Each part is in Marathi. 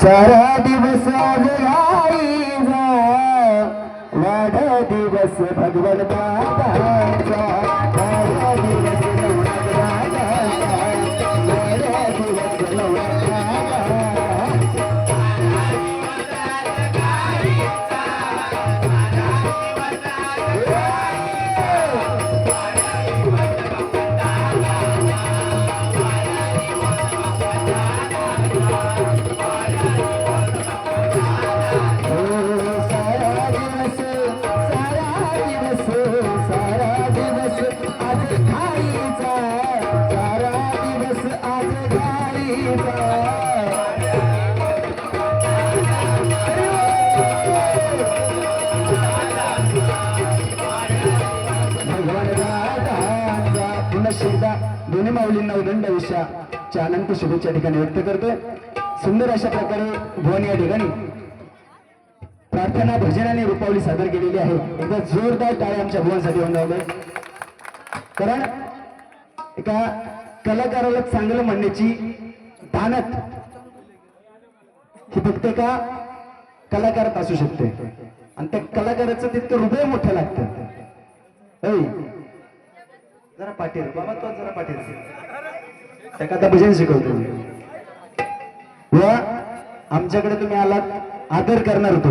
सारा दिवस आज गाईचा वाढ दिवस भगवन दादाचा वाढ दिवस नवनाथाचा वाढ दिवस नवनाथाचा दोन्ही माऊलींना उदंड आयुष्याच्या अनंत शुभेच्छा ठिकाणी व्यक्त करतोय. सुंदर अशा प्रकारे भुवन या ठिकाणी प्रार्थना भजनाने रूपावली सादर केलेली आहे. एकदा जोरदार टाळ्या आमच्या भुवनसाठी होऊन जाऊ दे. कारण एका कलाकाराला चांगलं म्हणण्याची दानत ही फक्त एका कलाकारात असू शकते आणि त्या कलाकाराचं तितकं हृदय मोठं लागतं. जरा पाटील बाबा तो जरा पाटील एखादा भजन शिकवतो व आमच्याकडे तुम्ही आलात आदर करणार होतो.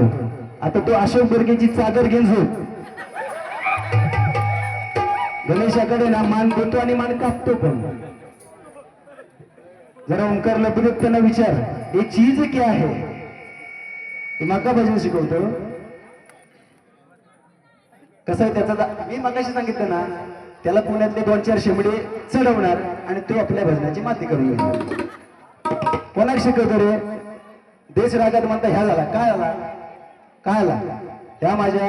आता तो अशोक बर्गेची चादर घेऊन झोप गणेशाकडे ना मान देतो आणि मान कापतो. पण जरा ओंकार लपदेत त्यांना विचार हे चीज क्या है माका भजन शिकवतो कसं आहे त्याचा. मी मगाशी सांगितलं ना त्याला पुण्यातले 2-4 शेंबडे चढवणार आणि तो आपल्या भजनाची माती करून घेणार. कोणाला शिकवतो रे देश रागात म्हणता ह्या झाला काय आला काय आला ह्या माझ्या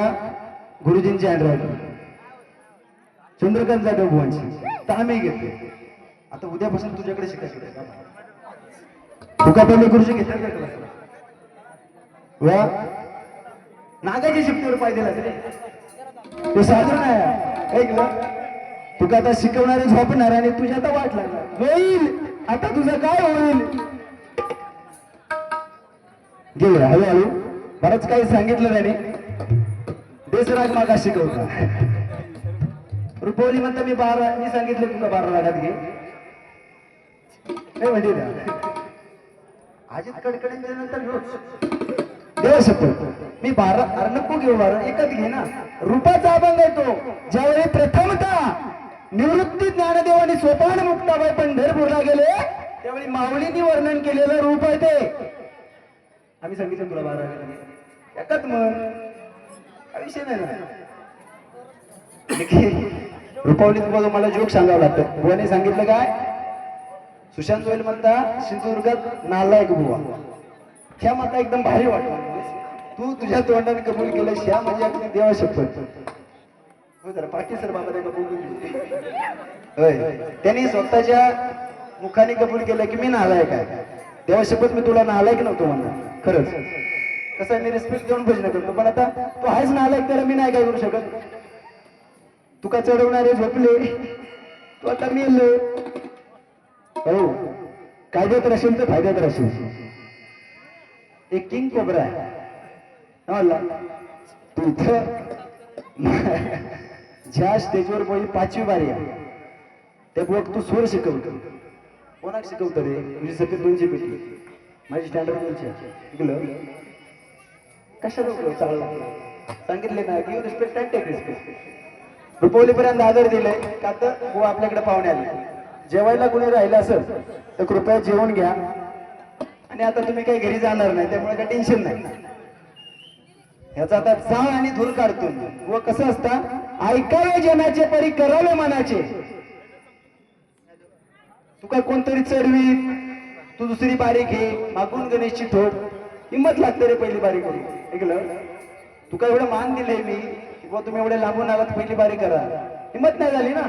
गुरुजींची अँड्रॉइड चंद्रकांत जाधव भुवनची तर आम्ही घेतो. आता उद्यापासून तुझ्याकडे शिकायचं तुका पहिले गुरुजी घेतला वा नागाच्या शिफ्टीवर पाय दिला ते साधारण आहे. तुका आता शिकवणारे झोपणार आणि तुझ्या आता वाट लागणार होईल. आता तुझं काय होईल गेलं हळूहळू बरंच काही सांगितलं त्याने. देशराग मागा शिकवता रुपवली म्हणता मी सांगितलं तुला 12 रागात घे नाही म्हणजे अजित कडकडींच्या नंतर देव शपथ मी 12 अरे नको घेऊ 12 एकच घे ना. रूपाचा अभंग आहे तो. ज्यावेळी प्रथमतः निवृत्ती ज्ञानदेवानी सोपान मुक्ताबाई पंढरपूरला गेले त्यावेळी माऊलींनी वर्णन केलेलं रूप आहे ते. आम्ही सांगितलं तुला 12 एकच मन काय विषय नाही ना. रुपावलीत बघा मला जोक सांगावं लागतं. बुवाने सांगितलं काय सुशांत होईल म्हणता सिंधुदुर्गात नालायक बुवा ह्या माता एकदम भारी वाटलं. तू तुझ्या तोंडाने कबूल केलं ह्या म्हणजे आपली देवा शपथ पाटील सर बाबा त्यांनी स्वतःच्या मुखाने कबूल केलं की मी नालायक आहे. देवा शपथ मी तुला नालायक नव्हतो म्हणणार खरंच. कसं आहे मी रिस्पेक्ट देऊन भजन करतो पण आता तू आहेच नालायक त्याला मी नाही काय करू शकत. तुका चढवणारे झोपले तू आता मेल हो कायद्यात राशील तर फायद्यात राशील. एक किंग कोबरा आहे तू इथं ज्या स्टेजवर बोली 5वी बारी आहे त्या बुवा तू स्वर शिकवतो. कोणाक शिकवतो रे तुझी सफेद 200 पेटी माझी स्टँडर्ड 200 कशाला चालला सांगितले ना give respect and take respect. रुपवलीपर्यंत आदर दिलाय का तर बुवा आपल्याकडे पाहुणे आले. जेवायला कुणी राहिलं असेल तर कृपया जेवण घ्या आणि आता तुम्ही काही घरी जाणार नाही त्यामुळे काही टेन्शन नाही. ह्याचा आता चाळ आणि धूर काढतो व कसं असतं ऐकावे जनाचे परी करावे मनाचे. तू काय कोणतरी चढवी तू दुसरी बारी घे मागून गणेशची ठोक हिंमत लागते रे पहिली बारी करून ऐकलं. तू काय एवढं मान दिले मी किंवा तुम्ही एवढे लांबून आलात पहिली बारी करा हिंमत नाही झाली ना.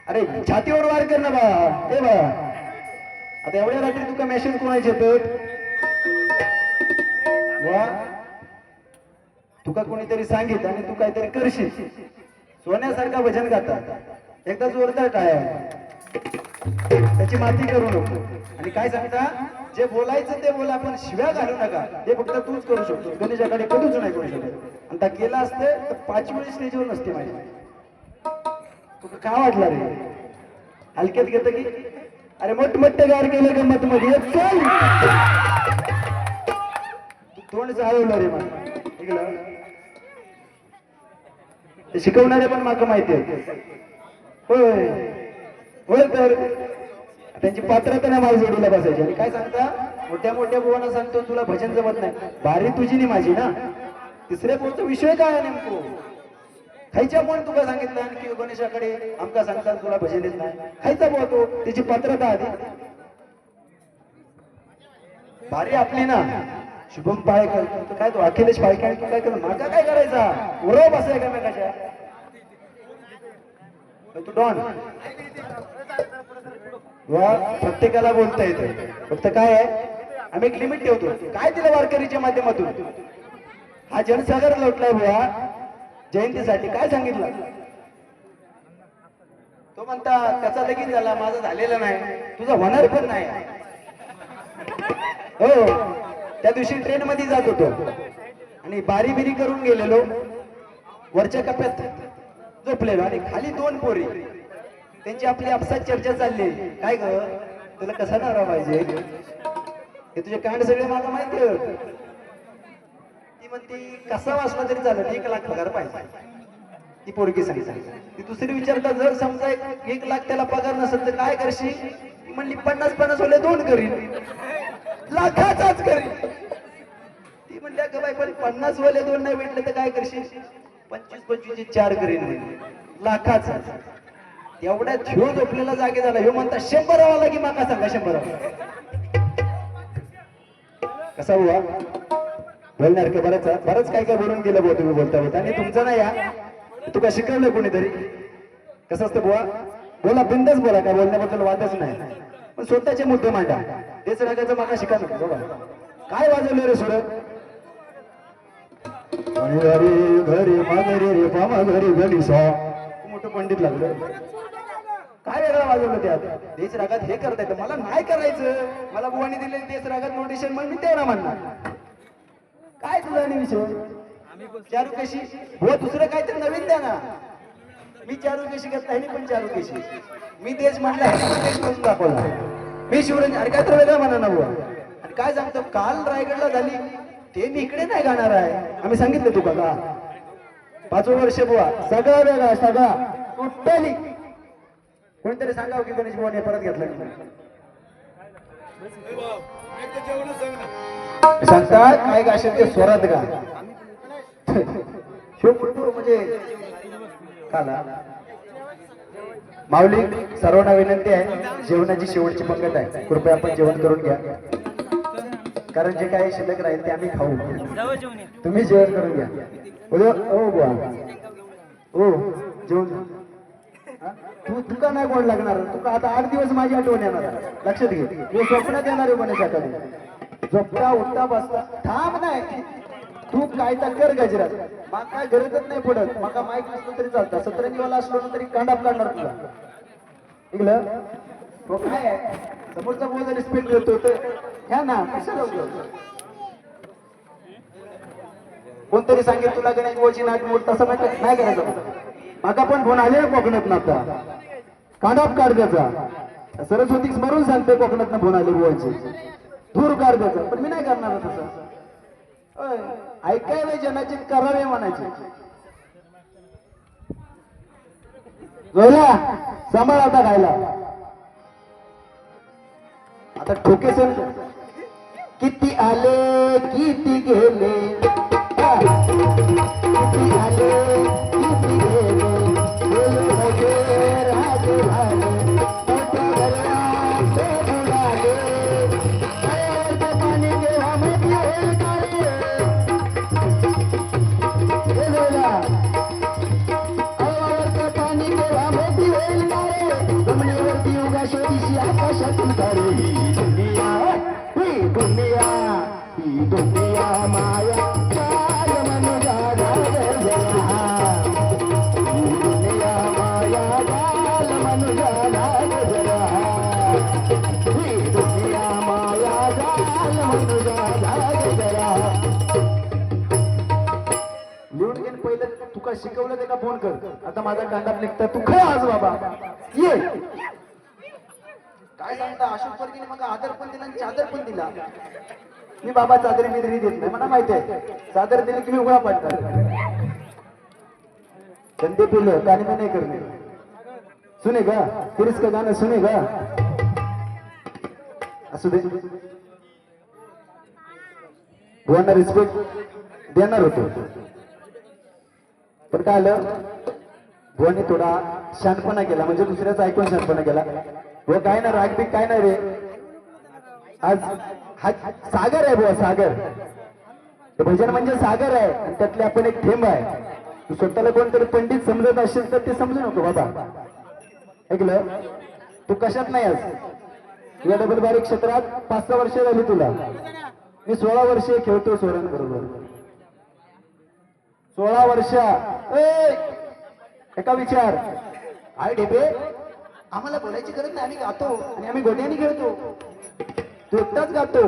अरे छातीवर वार कर ना बा ए बा. आता एवढ्या रात्री तुका मेसेज कोणाचे येतात वा तुका कोणीतरी सांगित आणि तू काहीतरी करशील सोन्यासारखा भजन गातात एकदा जोरदार टाळ्या त्याची माती करू नको. आणि काय सांगता जे बोलायचं ते बोला, पण शिव्या घालू नका. हे फक्त तूच करू शकतो, गणेशाकडे कधीच नाही करू शकत. आणि त्या केला असते तर 5 वेळी स्टेजवर नसते माझी. तुला काय वाटलं रे? हलक्यात घेत की अरे मोठमोठे गार केलं गंमत मध्ये चल. तू तोंड चालवलं रे मला. ते शिकवणारे पण माका माहिती आहे. होय होय, तर त्यांची पात्रता नाही माझ्या जोडीला बसायची. आणि काय सांगता, मोठ्या मोठ्या बुवांना सांगतो तुला भजन जमत नाही. भारी तुझी नाही माझी ना. तिसऱ्या पोळचा विषय काय आहे नेमको? खायच्या पण तुला सांगितलं की गणेशाकडे आमका सांगतात तुला भजनच नाही. खायचा बुवा तो, त्याची पात्रता आधी भारी आपली ना. शुभम पाळेकर तू काय, तो अखिलेश पाळेकर तू काय कर, माझा काय करायचा? उरव बसाय का मेकाच्या तू डॉन. प्रत्येकाला बोलता येते, फक्त काय आहे आम्ही एक लिमिट ठेवतो. काय दिलं वारकरीच्या माध्यमातून? हा जनसागर लोटलाय बुवा जयंतीसाठी. काय सांगितलं? तो म्हणता त्याचा लगीन झाला, माझा झालेला नाही, तुझा होणार पण नाही. हो, त्या दिवशी ट्रेन मध्ये जात होतो आणि बारी बिरी करून गेलेलो. वरच्या कप्प्यात झोपलेलो आणि खाली 2 पोरी. त्यांची आपली आपसात चर्चा चालली. काय ग तुला कसा नवरा पाहिजे? हे तुझे कांड सगळे मला माहिती आहे. ती म्हणती कसा वाचला तरी चालेल, 1 लाख पगार पाहिजे. ती पोरगी सांगितली. ती दुसरी विचारता जर समजा 1 लाख त्याला पगार नसेल तर काय करशील? ती म्हणली 50-50 वाले 2 करीन, लाखाचाच करीन. ती म्हणल्या का बाई पण 50 वाले 2 नाही भेटले तर काय करशील? 25-25 4 करीन, लाखाचा. एवढ्या ह्यो झोपलेला जागे झाला. ह्यो म्हणता 100 वाला की माका सांगा 100. कसा हुआ बोलणार का? बरंच काय काय बोलून गेलं बुवा तुम्ही बोलता बोलता. आणि तुमचं नाही या तुका शिकवलं कोणीतरी कसं असतं बुवा? बोला, बिंदास बोला, काय बोलण्याबद्दल वादच नाही, पण स्वतःचे मुद्दे मांडा. तेच रागाचं माका शिका नको. बघा काय वाजवलं रे सुरत? घरी घरी माघरी रे पामा घरी गणेशा. मोठं पंडित लागलं. काय वेगळं वाजवलं त्यात? तेच रागात हे करता येतं, मला नाही करायचं. मला बुवानी दिले तेच रागात नोटिशन, मग मी तेवढा म्हणणार. काय तुझा आणि विषय? चारू कशी हो, दुसरं काहीतरी नवीन द्या ना. मी चारू कशी घेत नाही, पण चारू कशी मी तेच म्हटलं तेच करून दाखवला. मी शिवरंजन अरे काय तर वेगळं म्हणा ना बुवा. आणि काय सांगतो, काल रायगडला झाली ते मी इकडे नाही गाणार आहे. आम्ही सांगितलं तुका का 5वं वर्ष बुवा सगळा वेगळा सगळा टोटली. कोणीतरी सांगावं की गणेश बुवाने परत घेतला. सांगतात काय गाशील ते स्वरात गा. म्हणजे काला माऊली सर्वांना विनंती आहे, जेवणाची शेवटची पंगत आहे, कृपया आपण जेवण करून घ्या. कारण जे काही शिल्लक राहील ते आम्ही खाऊ. तुम्ही जेवण करून घ्या. ओ बुवा ओ जेवण. तुका नाही गोड लागणार. तुका आता 8 दिवस माझी आठवण येणार. लक्षात घे, मी स्वप्नात येणार आहे गणेशाकडे. झोपता उठता बसता थांब नाही. तू काय तर कर गजरात, माका गरजच नाही पडत. माका माईक नसलं तरी चालतं, सतरंजीवाला असलो ना तरी कांडाप काढणार तुला. ऐकलं? तो काय आहे समोरचा बोल रिस्पेक्ट देतो तर ह्या ना कशाला कोणतरी सांगेल तुला गणेश बोलची नाट मोड, तसं नाही करायचं. माका पण फोन आले कोकणात ना, आता कांडाप काढ द्यायचा. सरस्वती स्मरून सांगते कोकणात फोन आले बोलचे धूर काढ द्यायचा, पण मी नाही करणार तसं. ऐकाय जनाचे करावे म्हणायचे. सांभाळ आता खायला. आता ठोके सर किती आले किती गेले, किती आले किती गेले, राजे झाले पाणी घेवा माहिती होईल पाणी घेवा मोठी होईल का रे, जमिनीवरती उगा शोधीशी आकाशातून तारे. ही दुनिया माया जाल मनुजा दुनिया माया जाल मनुजा ही दुनिया माया लिहून घेऊन पहिलं तुका शिकवलं ते का फोन कर. आता माझा कांदा निघता तू खा आज बाबा ये. काय सांगता अशोक वर्गीने मग आदर पण दिला आणि चादर पण दिला. मी बाबा चादरी बिदरी देत नाही मला माहिती आहे. चादर दिली की मी उघडा पडतात. संदीप पिलं गाणी में नहीं करने सुनेगा फिर इसका गाना सुनेगा. असू दे बुवांना रिस्पेक्ट देणार होतो पण काय आलं बुवांनी थोडा शांतपणा केला म्हणजे दुसऱ्याचा ऐकून शांतपणा केला. बुवा काय ना रागबीक काय ना रे आज हा सागर आहे बुवा सागर. ते भजन म्हणजे सागर आहे आणि त्यातले आपण एक थेंब आहे. तू स्वतःला कोणतरी पंडित समजत असेल तर ते समजू नको बाबा. ऐकलं तू कशात नाही आज या डबल बारीक क्षेत्रात 5-6 वर्ष झाली तुला. मी 16 वर्षे खेळतो सोरांबरोबर. 16 वर्ष एका विचार आय ढेपे आम्हाला बोलायची गरज नाही. आम्ही गातो आणि आम्ही गोट्याने खेळतो. तू एकटाच गातो.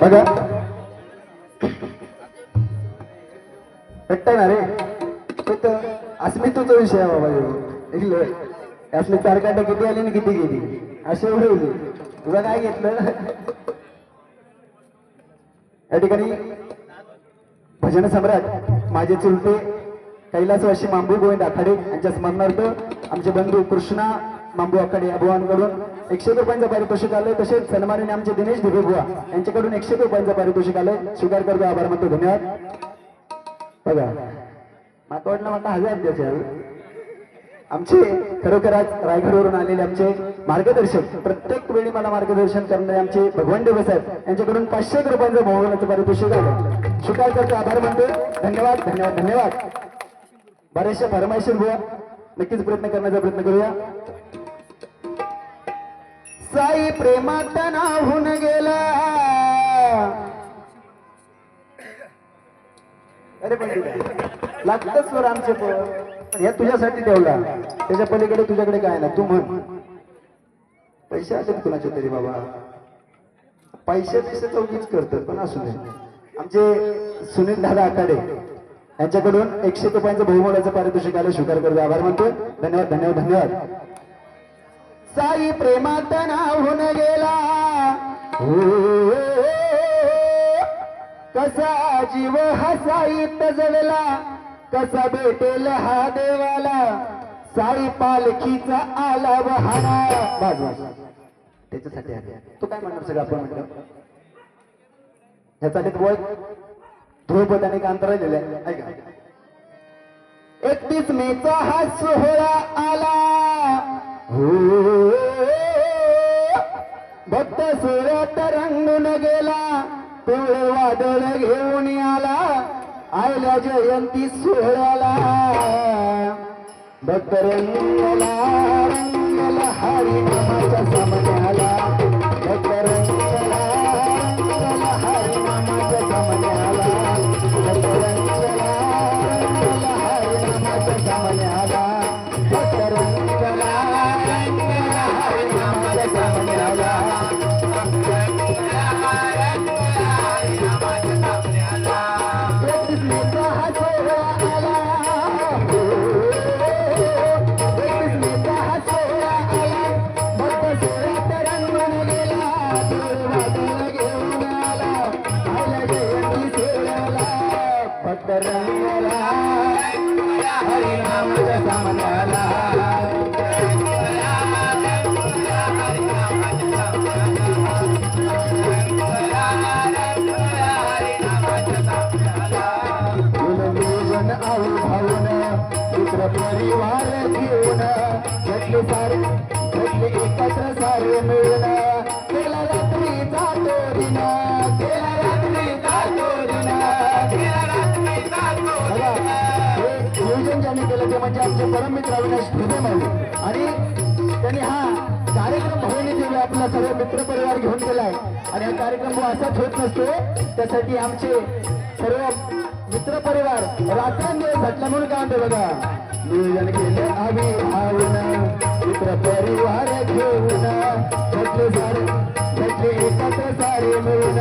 बघा भेटताय ना रे फक्त अस्मितेचा विषय आहे बाबा. असले 4 कांडे किती आली आणि किती गेली असे एवढे होते. तुला काय घेतलं या ठिकाणी भजन सम्राट माझे चुलते कैलासवासी मांबू गोविंद आखाडे यांच्या स्मरणार्थ आमचे बंधू कृष्णा मांबू आखाडे या बुवांकडून 100 रुपयांचं पारितोषिक आलंय. तसेच सन्माननीय आमचे दिनेश ढिबे बुवा यांच्याकडून 100 रुपयांचं पारितोषिक आलंय. स्वीकार करतो आभार मानतो धन्यवाद. बघा माता वाटलं म्हणता 1000 द्यायचे आमचे खरोखरच रायगडवरून आलेले आमचे मार्गदर्शक प्रत्येक वेळी मला मार्गदर्शन करणारे आमचे भगवान देव साहेब यांच्याकडून 500 रुपयांचं बहुमानाचं पारितोषिक आलं. स्वीकार करतो आभार मानतो धन्यवाद धन्यवाद धन्यवाद. बऱ्याचशा फरमाईशीर बुवा नक्कीच प्रयत्न करण्याचा प्रयत्न करूया. साई प्रेमात नाहून गेला. अरे पण लागतच स्वर आमचे पण या तुझ्यासाठी ठेवला. त्याच्या पलीकडे तुझ्याकडे काय ना तू म्हण. पैसे आले कुणाचे तरी बाबा पैसे दिसत चौकीच करतात पण असू दे. आमचे सुनील दादा आखाडे यांच्याकडून 100 रुपयांचं बहुमोलाचं पारितोषिक आलं. स्वीकार करतो आभार मानतो धन्यवाद धन्यवाद धन्यवाद. साई प्रेमात नाहून गेला कसा जीव हसाईत जळला. कसा भेटेल हा देवाला साई पालखीचा आला बहाना. त्याच्यासाठी आले तू काय म्हणणार सगळं आपण म्हटलं ह्याचा बोल ध्रुवपद आणि कांत राहिलेला आहे. ऐका 31 मेचा हा सोहळा आला. भक्त सोहळ्यात रंगून गेला. पिवळे वादळ घेऊन आला आयल्या जयंती सोहळ्याला. भक्त रंगला रंगला हरी नामाच्या सामन्याला. भक्त रंगला रंगला हरी नामाच्या सामन्याला. भक्त रंगला रंगला हरी नामाच्या सामन्याला. भक्त रंगला रंगला हरी नामाच्या सामन्याला. परिवार घेऊन घेतले सारे घेतले एकत्र सारे मिळून केला रात्रीचा तो दिन. केला रात्रीचा तो दिन. नियोजन ज्यांनी केलं ते म्हणजे आमचे परममित्र अविनाश ढुबे माऊली आणि त्यांनी हा कार्यक्रम भवनी देवी आपला सर्व मित्रपरिवार घेऊन गेलाय. आणि हा कार्यक्रम असाच होत नसतो त्यासाठी आमचे सर्व मित्र परिवार रात्रंदिवस झटला म्हणून काय म्हणतो बघा. नियोजन केले आम्ही भावना मित्र परिवार घेऊन झटले सारे झटले एकत्र सारे मिळून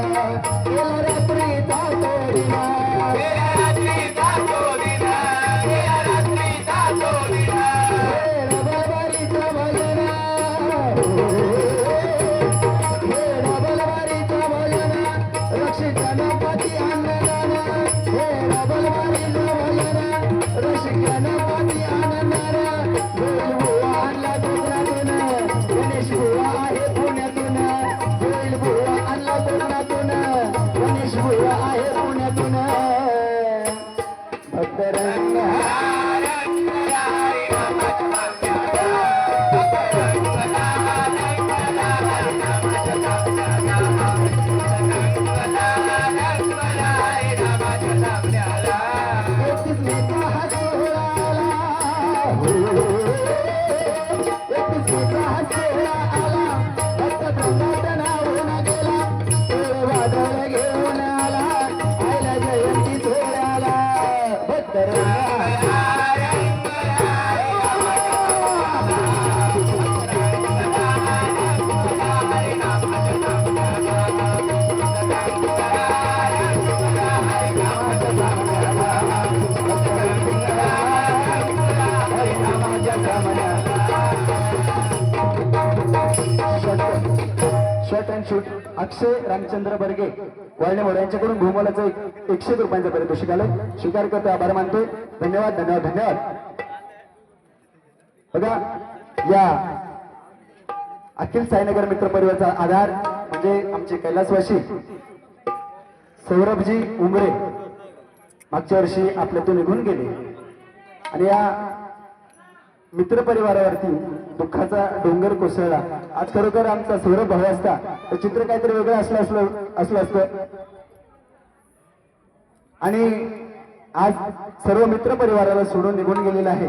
केला रात्रीचा तोडीना रबाबारीचा भजना रबाबारीचा भजना रक्षित गणपती अन्नदाना हे रबाबारीचा भजना रक्षित गणपती अन्नदाना होईल बुवा आणला कोकणातून गणेश बुवा आहे पुण्यातून होईल बुवा आणला कोकणातून गणेश बुवा आहे पुण्यातून भक्तरंग शॉर्ट अँड शूट अक्षय रामचंद्र बर्गे वाळणे यांच्याकडून भूमोलाचं 100 रुपयांचं पारितोषिक आलं. स्वीकार करतो, आभार मानतोय. धन्यवाद धन्यवाद धन्यवाद. बघा या अखिल साईनगर मित्र परिवाराचा आधार म्हणजे आमचे कैलासवासी सौरभजी उमरे मागच्या वर्षी आपल्यातून निघून गेले आणि या मित्र परिवारावरती दुःखाचा डोंगर कोसळला. आज खरोखर आमचा सौरभ भाऊ असता तर चित्र काहीतरी वेगळं असलं असतं. आणि आज सर्व मित्र परिवाराला सोडून निघून गेलेला आहे,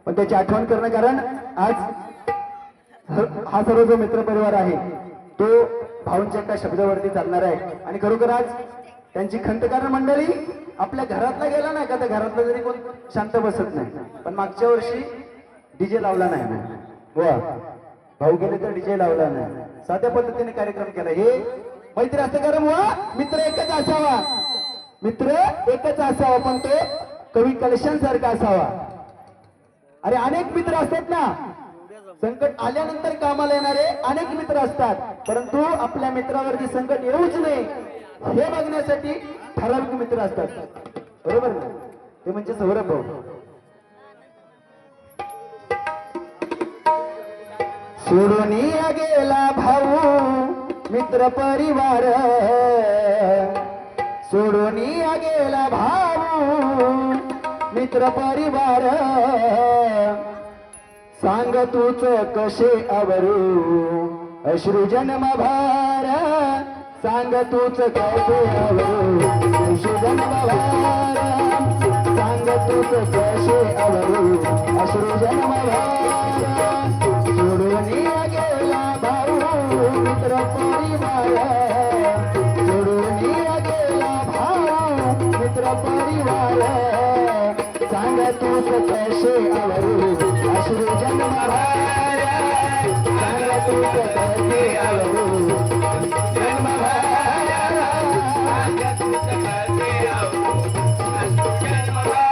पण त्याची आठवण करणं, कारण आज हा सर्व जो मित्र परिवार आहे तो भाऊंच्या एका शब्दावरती चालणार आहे. आणि खरोखर आज त्यांची खंतकार मंडळी आपल्या घरातला गेला नाही का, तर घरातला जरी कोण शांत बसत नाही, पण मागच्या वर्षी डीजे लावला नाही ना वा, भाऊ गेले तर डीजे लावला नाही, साध्या पद्धतीने कार्यक्रम केला. हे मैत्री असतं, कारण वा मित्र एकच असावा, मित्र एकच असावा, पण तो कवी कलशांसारखा असावा. अरे अनेक मित्र असतात ना, संकट आल्यानंतर कामाला येणारे अनेक मित्र असतात, परंतु आपल्या मित्रावरती संकट येऊच नये हे बघण्यासाठी ठराविक मित्र असतात. बरोबर ना? ते म्हणजे सौरभ भाऊ. सोडून गेला भाऊ मित्र परिवार, सोडून गेला भाऊ मित्र परिवार, सांग तूच कसे आवरू अश्रू जन्मभार, सांग तूच कसे आवरू अश्रू जन्मभार, सांग तूच कसे आवरू अश्रू जन्मभार. सोडून गेला भाऊ मित्र परिवार, सोडून गेला भाऊ मित्र परिवार, सांग तूच कसे आवरू अश्रू जन्मभार, सांग तूच कसे आवरू जन्मभार, सांग तूच कसे आवरू जन्मभार.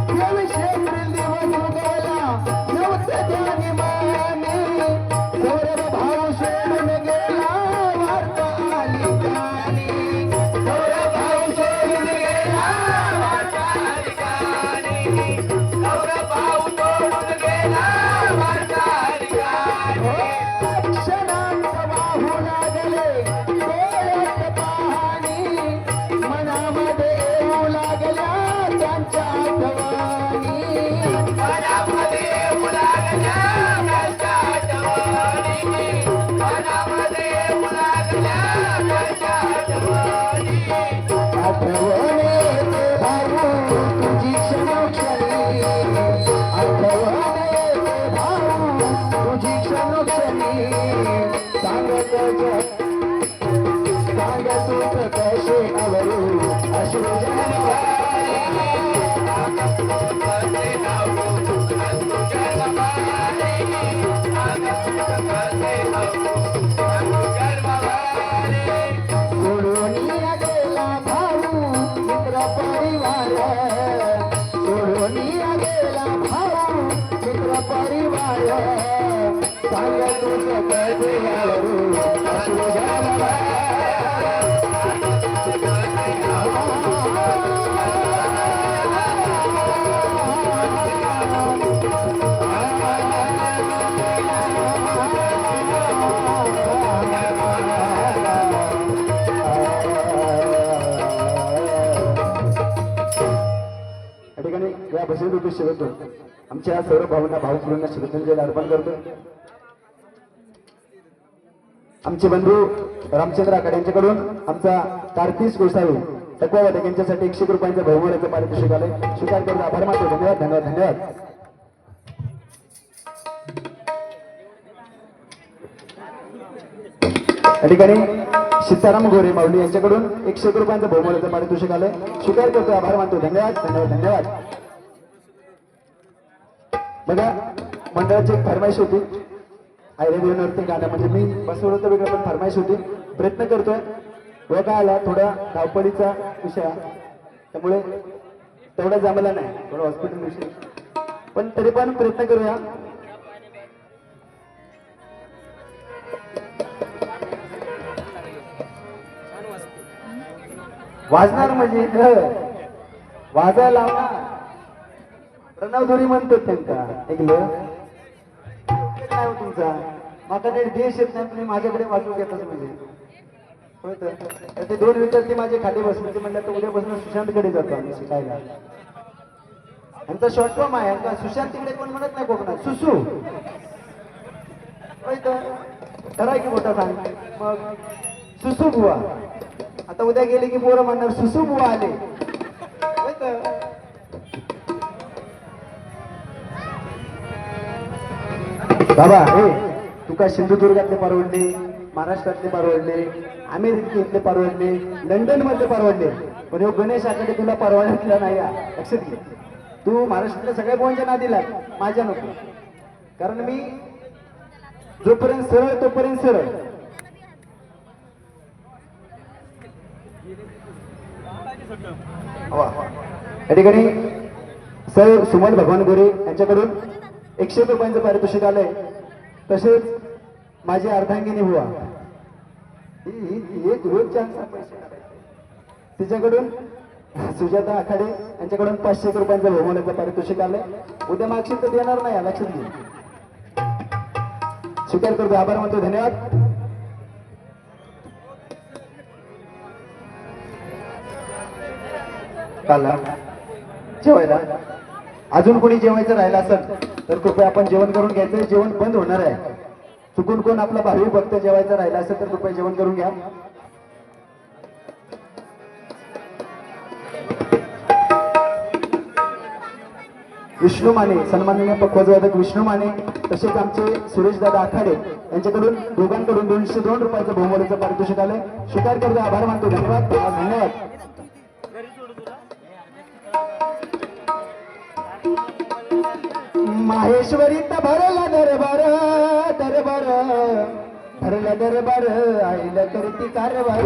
दिवस गेला नव्हतं त्याने माने, सौरभ भाऊ सोडून गेला वार्ता आली कानी, सौरभ भाऊ सोडून गेला वार्ता आली कानी, सौरभ भाऊ सोडून गेला वार्ता आली कानी. क्षणात शिवतो आमच्या सर्व भावना भावपूर्ण श्रद्धांजली अर्पण करतो. आमचे बंधू रामचंद्र आखाडे यांच्याकडून आमचा कार्तिक गोसावी तक्वावादक यांच्यासाठी 100 रुपयांचा बहुमूल्याचं पारितोषिक आले. स्वीकार करून आभार मानतो. धन्यवाद धन्यवाद धन्यवाद. या ठिकाणी सीताराम गोरे माऊली यांच्याकडून 100 रुपयांचा बहुमूल्याचं पारितोषिक आले. स्वीकार करतो आभार मानतो. धन्यवाद धन्यवाद धन्यवाद. बघा मंडळाची एक फरमाईश होती आयरेडिओवरती गाणं म्हणजे मी बसवलं तर वेगळं पण फरमाईश होती. प्रयत्न करतोय व काय आला थोडा धावपळीचा विषय त्यामुळे तेवढा जमला नाही थोडा हॉस्पिटल विषय पण तरी पण प्रयत्न करूया. वाजणार म्हणजे वाजायला लावणार प्रणवधुरी म्हणतो त्यांना ऐकलं नाही तुमचा माझा नीट देश येत नाही तुम्ही माझ्याकडे वाचू घेतात म्हणजे होय तर ते 2 विद्यार्थी माझे खाली बसले ते म्हणलं तर उद्यापासून सुशांतकडे जातो आम्ही शिकायला. यांचा शॉर्ट फॉर्म आहे का सुशांत तिकडे कोण म्हणत नाही कोकणात सुसू होय तर खराय की मोठा सांग मग सुसू बुवा. आता उद्या गेले की पोरं म्हणणार सुसू बुवा आले होय तर. बाबा हे तुका सिंधुदुर्गातले परवडले महाराष्ट्रातले परवडले अमेरिकेतले परवडले लंडन मधले परवडले पण हे गणेश आकडे तुला परवडला नाही. लक्षात घे तू महाराष्ट्रातल्या सगळ्या पोहांच्या नादीला माझ्या नको कारण मी जोपर्यंत सरळ तोपर्यंत सरळ. या ठिकाणी सर सुमन भगवान गोरे यांच्याकडून 100 रुपयांचं पारितोषिक आलंय. तसेच माझी अर्धांगिनी बुवा एक रोज चान्स पैसे तिच्याकडून सुजाता आखाडे यांच्याकडून 500 रुपयांचं बहुमूल्याचं पारितोषिक आलंय. उद्या मागशील तर देणार नाही लक्षात घे. स्वीकार करतो आभार मानतो. धन्यवाद. काल जेवायला अजून कोणी जेवायचं राहिलं असेल तर कृपया आपण जेवण करून घ्यायचं. जेवण बंद होणार आहे. चुकून कोण आपला भावी भक्त जेवायचं राहिला असेल तर कृपया जेवण करून घ्या. विष्णू माने सन्माननीय पक्वाजवादक विष्णू माने तसेच आमचे सुरेश दादा आखाडे यांच्याकडून दोघांकडून 202 रुपयाचं बहुमूल्याचं पारितोषिक आलंय. स्वीकार करतो आभार मानतो. धन्यवाद धन्यवाद. माहेश्वरीत भरला दरबार दरबार भरला दरबार आईला करती कारभार.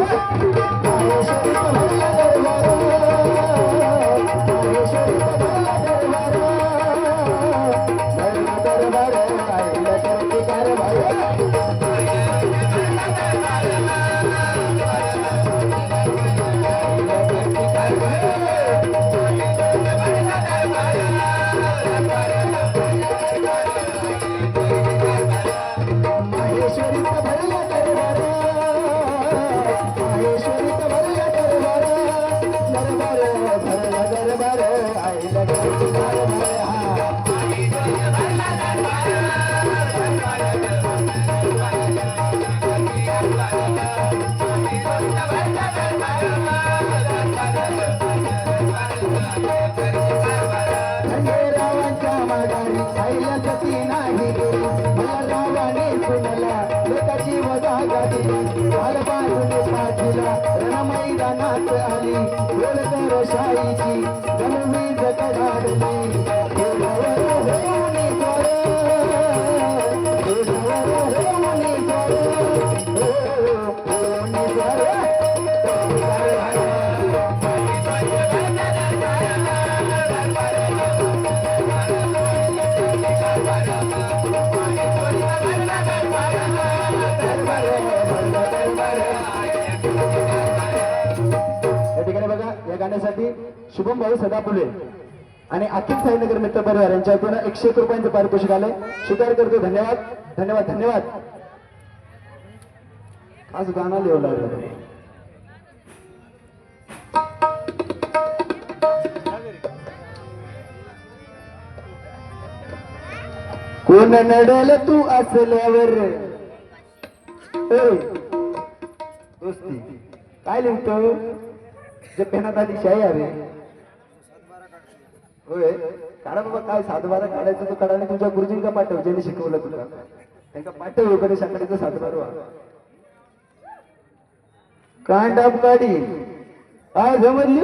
माहेश्वरीत भरला दरबार माहेश्वरीत भरला दरबार भरला दरबार आईला करती कारभार. मैदानात आली गोलकर शाहीची गणवी जगडाडली गाण्यासाठी शुभम भाऊ सदापुले आणि अखिल साईनगर मित्र परिवार यांच्याकडून 101 रुपयांचं पारितोषिक आलंय. स्वीकार करतो. धन्यवाद धन्यवाद धन्यवाद. आज गाणं लिहू लागलं. कोण नडल तू असल्यावर दोस्ती काय लिहितो जे पेनात आली शाही अरे होय काढा बाबा. काय 7-12 काढायचं तो काढा. तुझ्या गुरुजींका पाठव ज्यांनी शिकवलं तुला. त्यांना पाठव गणेश आकड्याचं 7-12 कांडाप काढी काय जमली.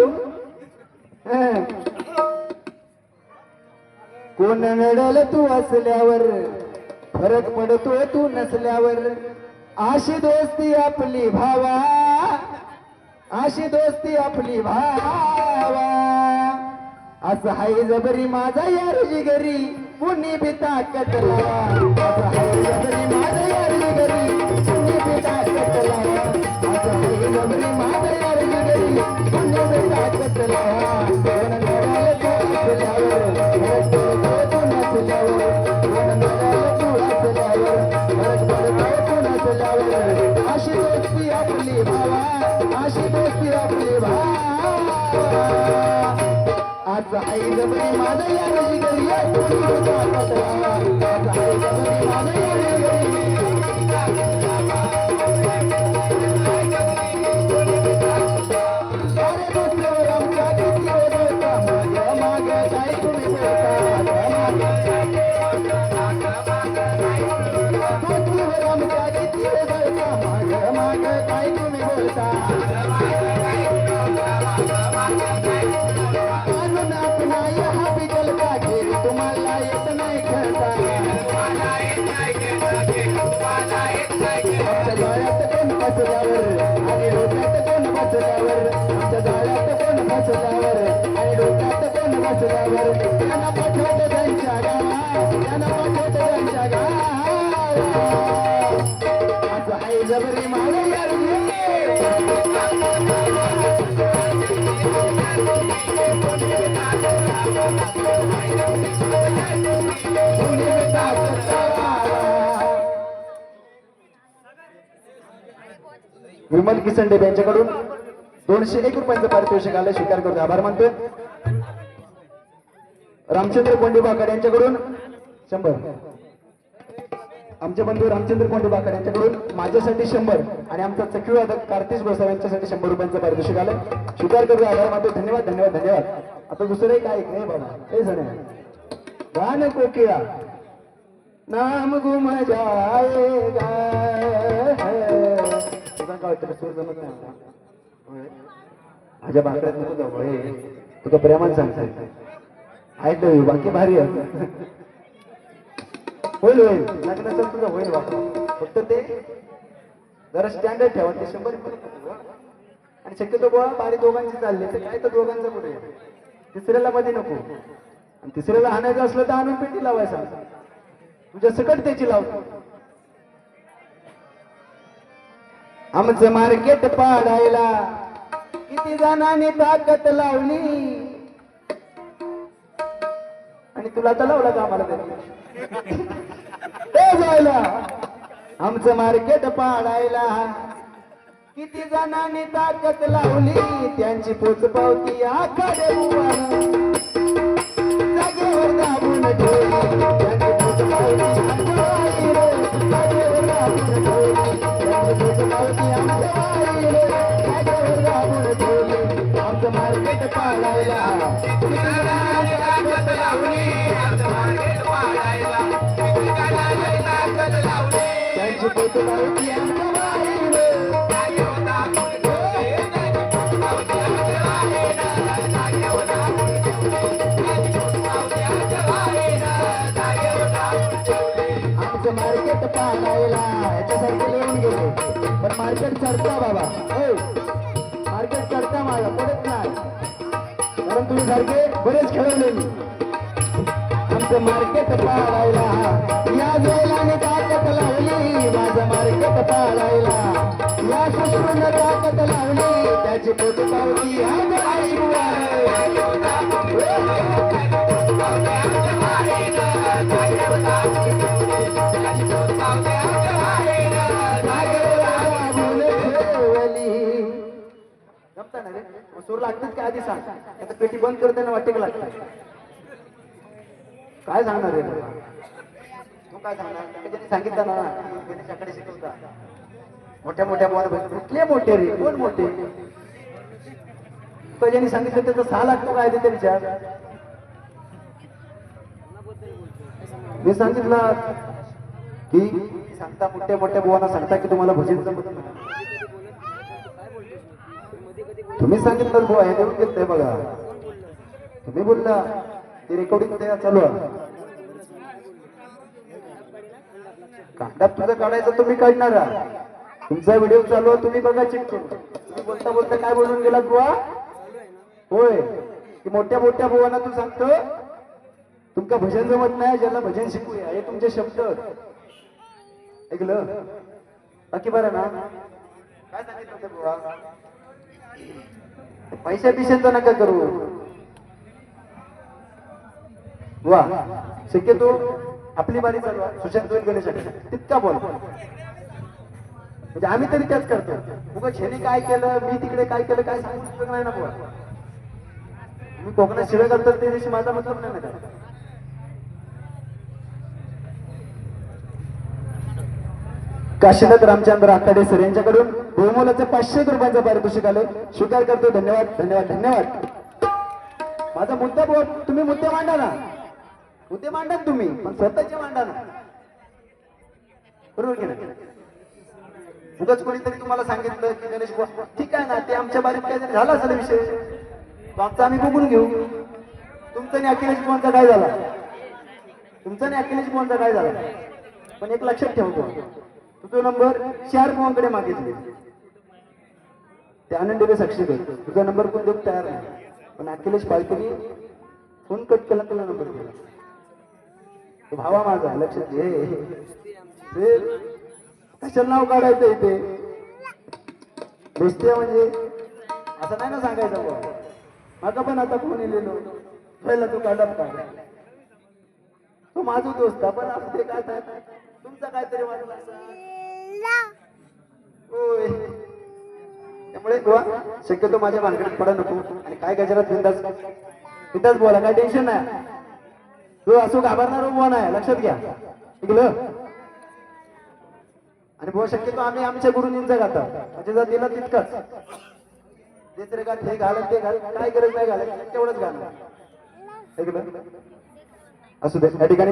कोण नडल तू असल्यावर फरक पडतो तू नसल्यावर. अशी दोस्ती आपली भावा अशी दोस्ती आपली भावा. असं हाय जबरी माझा यार जिगरी पुण्य बिता कटला. असं हाय जबरी माझा यार जिगरी पुण्य बिता कटला. असं हाय जबरी माझा यार जिगरी पुण्य बिता कटला. कोण नडाल तू असल्यावर फरक पडतो तू नसल्यावर. कोण नडाल तू असल्यावर फरक पडतो तू नसल्यावर. अशी दोस्ती आपली भावा अशी दोस्ती आपली भावा. आज आई जबरी माझा यार जिगरी पुण्य बिता कटला. आज आई जबरी माझा यार जिगरी जबरी माझा यार विमल किसंडे यांच्याकडून 201 रुपयांचं पारितोषिक आलं. स्वीकार करतो. आभार मानतोय. रामचंद्र कोंडीबाकर यांच्याकडून 100. आमचे बंधू रामचंद्र कोंडीबाकर यांच्याकडून माझ्यासाठी 100 आणि आमचा चक्रीवादक कार्तिक गोसावी यांच्यासाठी 100 रुपयांचं पारितोषिक आलं. स्वीकार करतो. आभार मानतो. धन्यवाद धन्यवाद धन्यवाद. आता दुसरंही काय नाही बाबा हे जण गाणं कोकिळा नाम गुम जाएगा. तुझा काय वाटतं सूर जमत नाही माझ्या भाकऱ्यात नको जाऊ. हे तुझं प्रेमान सांगताय ऐकलं बाकी भारी आहे. होईल होईल लग्न तर तुझं होईल बाबा. फक्त ते जरा स्टँडर्ड ठेवा. ते 100 आणि शक्यतो गोळा बारी दोघांची चालली तर काय तर दोघांचं कुठे तिसऱ्याला मध्ये नको. आणि तिसऱ्याला आणायचं असलं तर आणून पेटी लावायचा. तुझ्या सकट त्याची लावतो. आमचं मार्केट पाडायला किती जणांनी ताकद लावली आणि तुला तर लावला का आम्हाला ते जायला. आमचं मार्केट पाडायला किती जणांनी ताकद लावली. त्यांची पोचपावती आखाडे जागेवर दाबून ठेवली. त्यांची पोचपावती जागेवर दाबून ठेवली. त्यांची पोचपावती जागेवर दाबून ठेवली. आमचं मार्केट पाडायला किती जणांनी ताकद लावली. आमचं मार्केट पाडायला किती जणांनी ताकद लावली. त्यांची पोचपावती आमच्या मार्केट पाहायला याच्यासारखे लिहून गेले पण मार्केट चढता बाबा. हो मार्केट चढता माझा पडत नाही कारण तुम्ही सारखे बरेच खेळवले. आमचं मार्केट पाहायला या जोलाने ताकद लावली. माझं मार्केट पाहायला या सुश्रून ताकद लावली. त्याची पोटपावती आज आई बुवा जमता ना रे सूर लागतात का आधी सांग आता पेटी बंद करताना वाटे का लागतात काय सांगणार रे तू काय सांगणार त्यांनी सांगितलं ना गणेशाकडे शिकवता मोठ्या मोठ्या बोल कुठले मोठे रे कोण मोठे तो ज्यांनी सांगितलं त्याचं 6 लाख काय ते विचार मी सांगितलं की सांगता मोठ्या मोठ्या बोवांना सांगता की तुम्हाला भजन जमत नाही तुम्ही सांगितलं बुवा हे देऊन घेतलंय बघा तुम्ही बोलला ते रेकॉर्डिंग चालू आहे कांडात तुझं काढायचं तुम्ही काढणार तुमचा व्हिडिओ चालू आहे तुम्ही बघा चेक करू तुम्ही बोलता बोलता काय बोलून गेलात बुवा होय की मोठ्या मोठ्या बुवांना तू सांगतो तुमका भजन जमत नाही ज्याला भजन शिकूया हे तुमचे शब्द ऐकलं बाकी बरं ना काय सांगितलं बुवा पैशा पिशांचा नका करू वा शक्यतो आपली बारी चालवा सुशांत गणेश तितका बोल म्हणजे आम्ही तरी त्याच करतो उगा छेनी काय केलं मी तिकडे काय केलं काय सांगितलं नाही ना बुवा मी कोकणात शिवाय करतात ते दिवशी माझा मतलब नाही ना काशीनाथ रामचंद्र आखाडे सर यांच्याकडून बहुमोलाचे 500 रुपयांचं पारितोषिक आलं स्वीकार करतो धन्यवाद धन्यवाद धन्यवाद माझा मुद्दा बोल तुम्ही मुद्दे मांडा ना मुद्दे मांडा तुम्ही पण स्वतःचे मांडा ना बरोबर की नाही उगाच कोणीतरी तुम्हाला सांगितलं की गणेश ठीक आहे ना ते आमच्या बारीत काहीतरी झाला असेल विषय तो आमचा आम्ही बघून घेऊ तुमचा आणि अखिलेश बुवांचा काय झाला तुमचा आणि अखिलेश बुवांचा काय झाला पण एक लक्षात ठेवतो तुझा नंबर 4 बुवांकडे मागितले ते आनंदीने साक्षी कर तुझा नंबर कोण देऊ तयार नाही पण अखिलेश पालकीने फोन कट केला तुला नंबर दिला तो भावा माझा लक्षात घे कशाला नाव काढायचं इथे बेस्ते म्हणजे असं नाही ना सांगायचं बुवा माझा पण आता फोन येलेलो पहिला तू काढत काय तो माझा दोस्त पण असते काय तुमचा काहीतरी वाटला होय त्यामुळे शक्यतो माझ्या भानगडीत पडा नको आणि काय गजरात बिंदास बोला काय टेन्शन नाही तू असं घाबरणार बुवा नाही लक्षात घ्या ऐकलं आणि बुवा शक्यतो आम्ही आमच्या गुरुजींचा गाता म्हणजे जर दिला तितकाच दुसरे गात हे घालत ते घाल काय गरज नाही घालत तेवढंच घालणार ऐकलं असू दे या ठिकाणी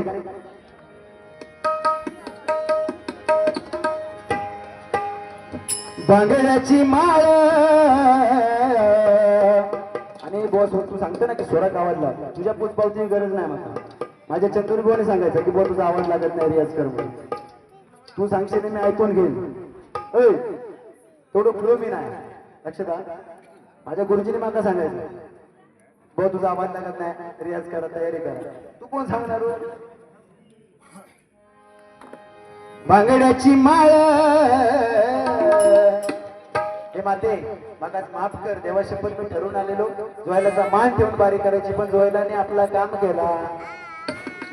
बांगड्याची माळ आणि बॉस तू सांगतो ना की स्वरात आवाज लाग तुझ्या पोचपावची गरज नाही मला माझ्या चतुर बोने सांगायचं की बुवा तुझा आवाज लागत नाही रियाज कर म्हणून तू सांगशील मी ऐकून घेईन ओय थोडं फ्लो मी नाही लक्षात माझ्या गुरुजीने मला सांगायचं बुवा तुझा आवाज लागत नाही रियाज करा तयारी करा तू कोण सांगणार बांगड्याची माळ हे माते मगाच माफ कर देवा शपथ मी ठरवून आलेलो जोयलाचा मान ठेवून बारी करायची पण जोयलाने आपला काम केला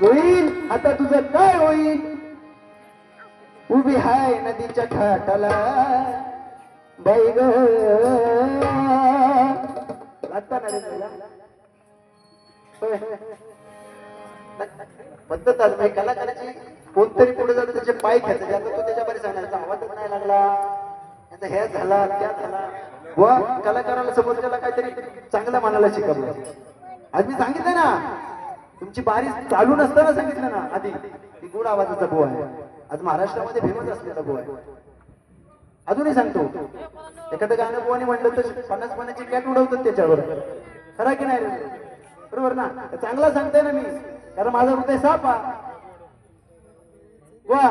होईल आता तुझं काय होईल उभी हाय नदीच्या घाटाला बाई ग लागता ना रे पद्धत आज कलाकाराची कोणतरी पुढे जातं त्याचे पाय खेचायचे आता तो त्याच्या बरे सांगण्याचा आवाजच नाही लागला आता हे झाला त्या झाला व कलाकाराला समोरच्याला काहीतरी चांगलं मानायला शिकवलं आज मी सांगितलं ना तुमची बारी चालू नसताना सांगितलं ना आधी की गोड आवाजाचा बो आहे आज महाराष्ट्रामध्ये फेमस असलेला बो आहे अजूनही सांगतो एखादं गाणं बोवाने म्हटलं तर 50 पाण्याची कॅट उडवतात त्याच्यावर खरा की नाही बरोबर ना चांगला सांगताय ना मी कारण माझा हृदय साफ वा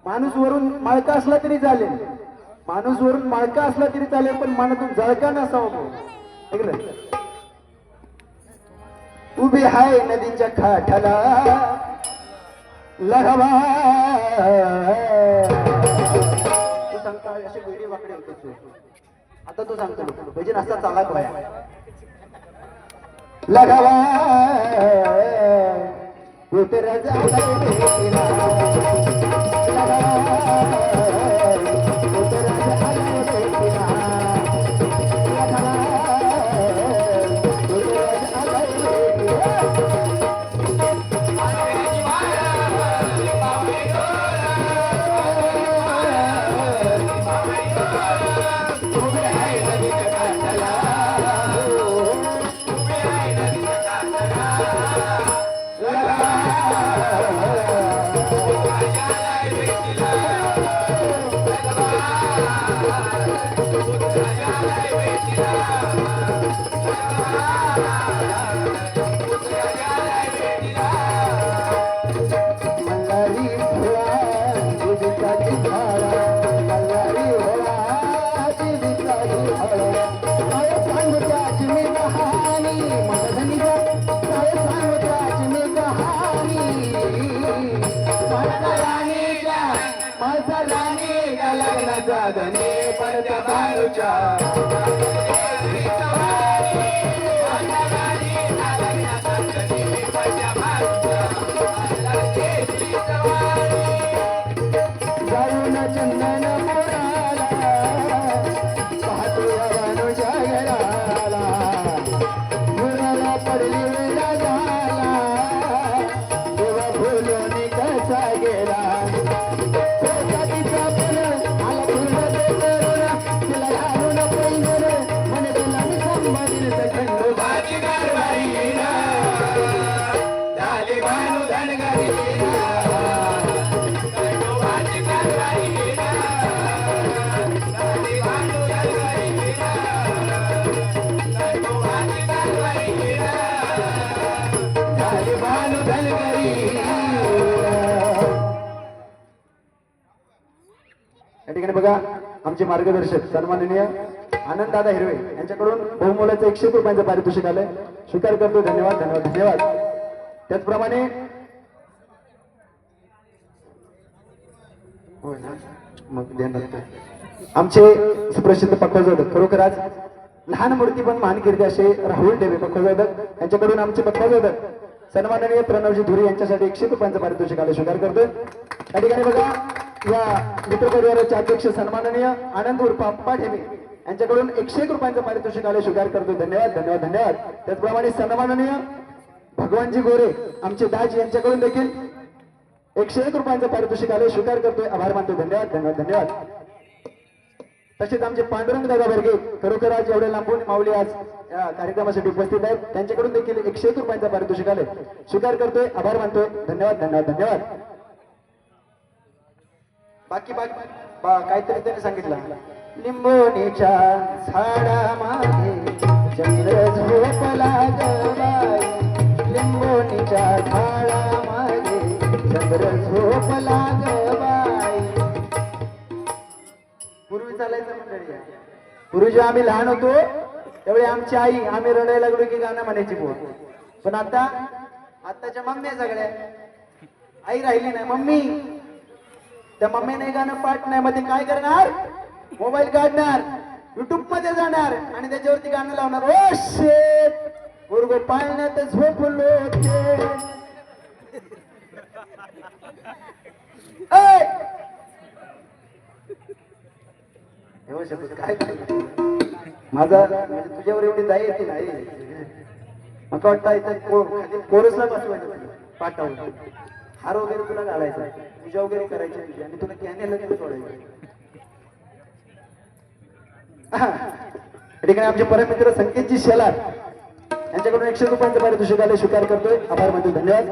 माणूस वरून माळका असला तरी चालेल माणूस वरून माळका असला तरी चालेल पण मनातून जळका नसावा ऐकलं उभी हाय नदीच्या काठाला लहवा तू सांगता असे वेडी वाकडे होते आता तू सांगतो भजन असा चालाक व्हाया लगावा उतर जाला भेटीला या ठिकाणी बघा आमचे मार्गदर्शक सन्माननीय आनंद दादा हिरवे यांच्याकडून बहुमोलाचं 100 रुपयांचं पारितोषिक आलंय. स्वीकार करतो. धन्यवाद धन्यवाद धन्यवाद. त्याचप्रमाणे आमचे सुप्रसिद्ध पक्वाजोदक खरोखर आज लहान मूर्ती पण महान कीर्ती असे राहुल डेबे पक्वाजोदक यांच्याकडून आमचे पक्वाजोदक सन्माननीय प्रणवजी धुरी यांच्यासाठी 100 रुपयांचं पारितोषिक आले. स्वीकार करतोय. या ठिकाणी बघा या मित्रपरिवाराचे अध्यक्ष सन्माननीय आनंद उर्फ अप्पा ठेमे यांच्याकडून 101 रुपयांचं पारितोषिक आले. स्वीकार करतो. धन्यवाद धन्यवाद धन्यवाद. त्याचप्रमाणे सन्माननीय भगवानजी गोरे आमचे दाजी यांच्याकडून देखील 101 रुपयांचं पारितोषिक आले. स्वीकार करतोय. आभार मानतो. धन्यवाद धन्यवाद धन्यवाद. तसेच आमचे पांडुरंग दादा बर्गे खरोखर आज एवढे लांबून माऊली आज या कार्यक्रमासाठी उपस्थित आहेत. त्यांच्याकडून देखील 101 रुपयांचं पारितोषिक आले. स्वीकार करतोय. आभार मानतोय. धन्यवाद धन्यवाद धन्यवाद. बाकी काहीतरी त्यांनी सांगितलं. लिंबोणीच्या झाडामागे चंद्र झोपला ग बाई, लिंबोणीच्या झाडामागे चंद्र झोपला ग बाई. पूर्वी चालायचं मंडळी. पूर्वी जेव्हा आम्ही लहान होतो त्यावेळी आमची आई आम्ही रडायला लागलो की गाणं म्हणायची बोल. पण आताच्या मम्मी सगळ्या आई राहिली नाही. मम्मी त्या मम्मीने गाणं पाठ नाही. मध्ये काय करणार? मोबाईल काढणार, युट्यूब मध्ये जाणार आणि त्याच्यावरती गाणं लावणार. ओ शेट पोरगो पाळण्यात झोपलो काय माझा म्हणजे तुझ्यावर एवढी दाई येते नाही. मला वाटतं कोरसला बसवायचं पाठावर हार वगैरे तुला घालायचा, पूजा वगैरे करायची तुझी आणि तुला कॅनेला सोडायचं. या ठिकाणी आमचे परममित्र संकेतजी शेलार यांच्याकडून 100 रुपयांचं पारितोषिक आले. स्वीकार करतोय. आभार मानतो. धन्यवाद.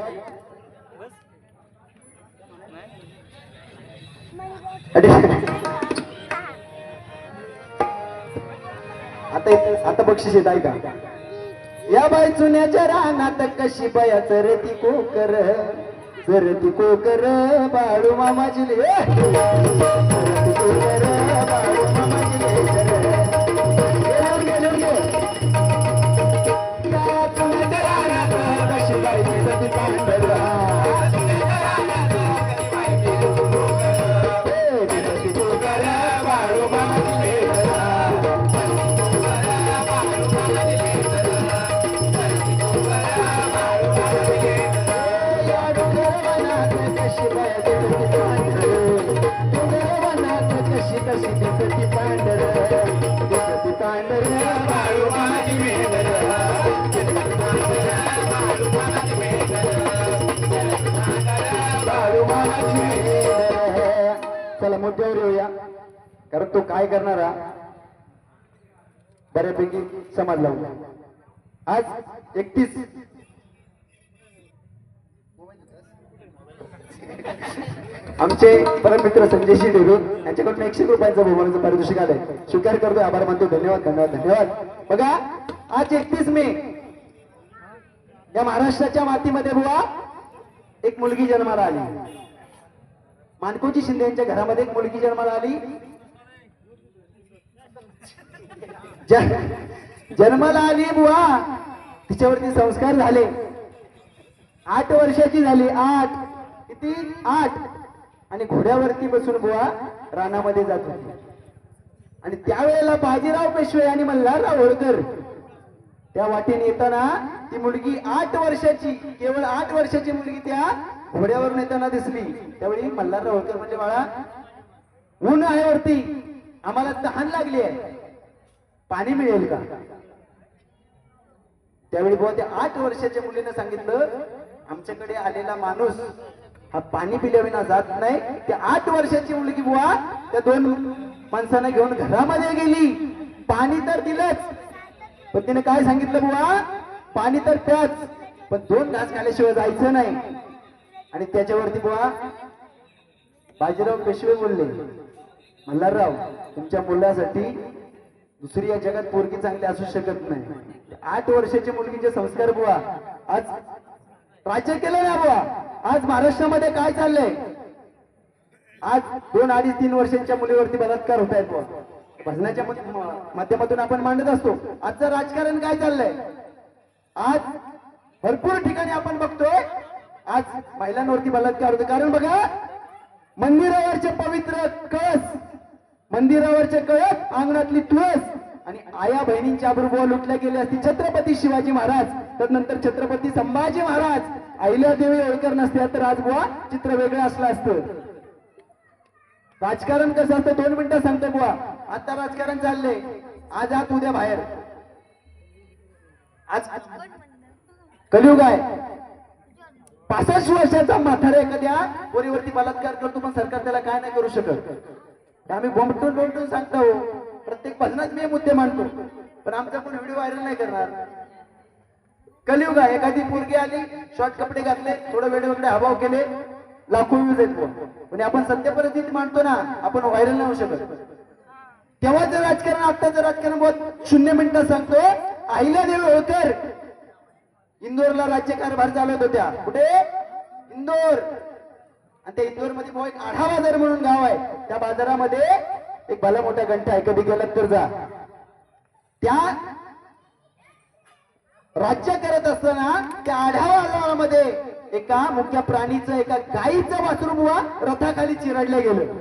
आता बक्षीस येत आहे का? या बाई चुन्याच्या रानात कशी बया चरती कोकर, चरती कोकर बाळू मामाजी ले, चरती कोकर बाळू मामाजी ले. या चुन्याच्या रानात कशी बाई चरती पांढरा, मुद्द्यावर येऊया, कारण तो काय करणारा बऱ्यापैकी समजला होता. आज 31 आमचे परममित्र संजयशी डेरे यांच्याकडून 100 रुपयांचा बहुमानाचं पारितोषिक आलंय. स्वीकार करतोय, आभार मानतो. धन्यवाद धन्यवाद धन्यवाद. बघा, आज 31 मे या महाराष्ट्राच्या मातीमध्ये बुवा एक मुलगी जन्माला आली. मानकोजी शिंदे यांच्या घरामध्ये एक मुलगी जन्माला आली. जन्माला आली बुवा, तिच्यावरती संस्कार झाले. 8 वर्षाची झाली. 8 किती 8 आणि घोड्यावरती बसून बुवा रानामध्ये जात होती. आणि त्यावेळेला बाजीराव पेशवे आणि मल्हारराव होळकर त्या वाटेने येताना ती मुलगी 8 वर्षाची, केवळ 8 वर्षाची मुलगी त्या घोड्यावरून येताना दिसली. त्यावेळी मल्हारराव होळकर म्हणजे, बाळा ऊन आहे वरती, आम्हाला तहान लागली आहे, पाणी मिळेल का? त्यावेळी बुवा त्या 8 वर्षाच्या मुलीने सांगितलं, आमच्याकडे आलेला माणूस हा पाणी पिल्याविना जात नाही. त्या 8 वर्षाची मुलगी बुवा त्या 2 माणसांना घेऊन घरामध्ये गेली. पाणी तर दिलंच, पण तिने काय सांगितलं, बुवा पाणी तर प्याच, पण 2 घास खाल्ल्याशिवाय जायचं नाही. आणि त्याच्यावरती बुवा बाजीराव पेशवे बोलले, मल्हारराव तुमच्या मुलासाठी दुसरी या जगात पोरगी चांगली असू शकत नाही. 8 वर्षाची मुलगीचे संस्कार बुवा आज राज्य केलं ना बुवा. आज महाराष्ट्रामध्ये काय चाललंय, आज 2, 2.5, 3 वर्षांच्या मुलीवरती बलात्कार होत आहेत बुवा. भजनाच्या माध्यमातून आपण मांडत असतो. आजचं राजकारण काय चाललंय, आज भरपूर ठिकाणी आपण बघतोय आज महिलांवरती बलात्कार होतो. कारण बघा, मंदिरावरचे पवित्र कळस, मंदिरावरचे कळस, अंगणातली तुळस आणि आया बहिणींच्या अब्रूबुवा लुटल्या गेल्या असती छत्रपती शिवाजी महाराज, तदनंतर छत्रपती संभाजी महाराज, अहिल्यादेवी होळकर नसत्या तर आज बुवा चित्र वेगळं असलं असतं. राजकारण कसं असतं 2 मिनिटं सांगतो बुवा. आता राजकारण चाललंय, आज आत उद्या बाहेर. आज कलियुग आहे. 65 वर्षाचा म्हातारा एखाद्या पोरीवरती बलात्कार करतो, पण सरकार त्याला काय नाही करू शकत. आम्ही बोंबटून सांगतो, प्रत्येक भजनात मी मुद्दे मांडतो, पण आमचा पण व्हिडिओ व्हायरल नाही करणार. कलियुग आहे. एखादी पोरगी आली, शॉर्ट कपडे घातले, थोडं वेगळे हवाव केले, लाखो व्ह्यूज येतो. पण आपण सत्य परिस्थिती मांडतो ना, आपण व्हायरल नाही होऊ शकत. तेव्हाचं राजकारण, आत्ताचं राजकारण बहुत 0 मिनिटं सांगतो. अहिल्यादेवी होळकर इंदोरला राज्यकारभार चालवत होत्या. कुठे? इंदोर. आणि त्या इंदोर मध्ये बुवा एक आढा बाजार म्हणून गाव आहे. त्या बाजारामध्ये एक भला मोठा घंटा आहे, कधी गेलात तर जा. त्या राज्य करत असताना त्या आढा बाजारामध्ये एका मुख्य प्राणीचं, एका गायीचं वासरू बुवा रथाखाली चिरडलं गेलं.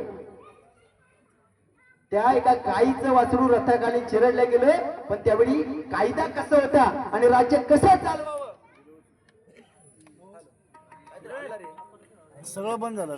त्या एका गायीचं वासरू रथाखाली चिरडलं गेलं. पण त्यावेळी कायदा कसा होता आणि राज्य कसं चालवावं सगळं बंद झालं.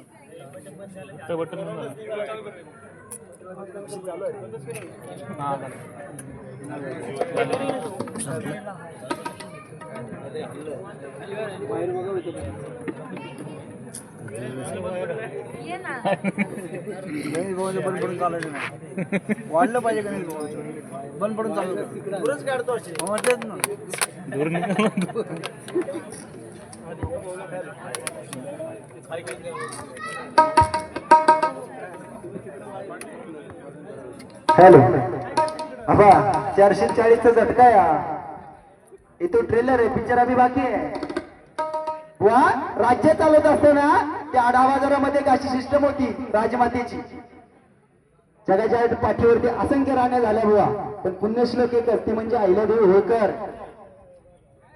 बंद पडून चालायचं नाही, वाढलं पाहिजे गणेश भाऊ. बंद पडून चाललं पुरच काढतो तेच ना. हॅलो अबा 440चा झटका या. इथून ट्रेलर आहे, पिक्चर अभी बाकी आहे. बुवा राज्य चालवत असताना त्या आढा बाजारामध्ये एक अशी सिस्टम होती राजमातेची. जगाच्या पाठीवरती असंख्य राण्या झाल्या बुवा, पण पुण्यश्लोक एकच, ती म्हणजे अहिल्यादेवी होळकर.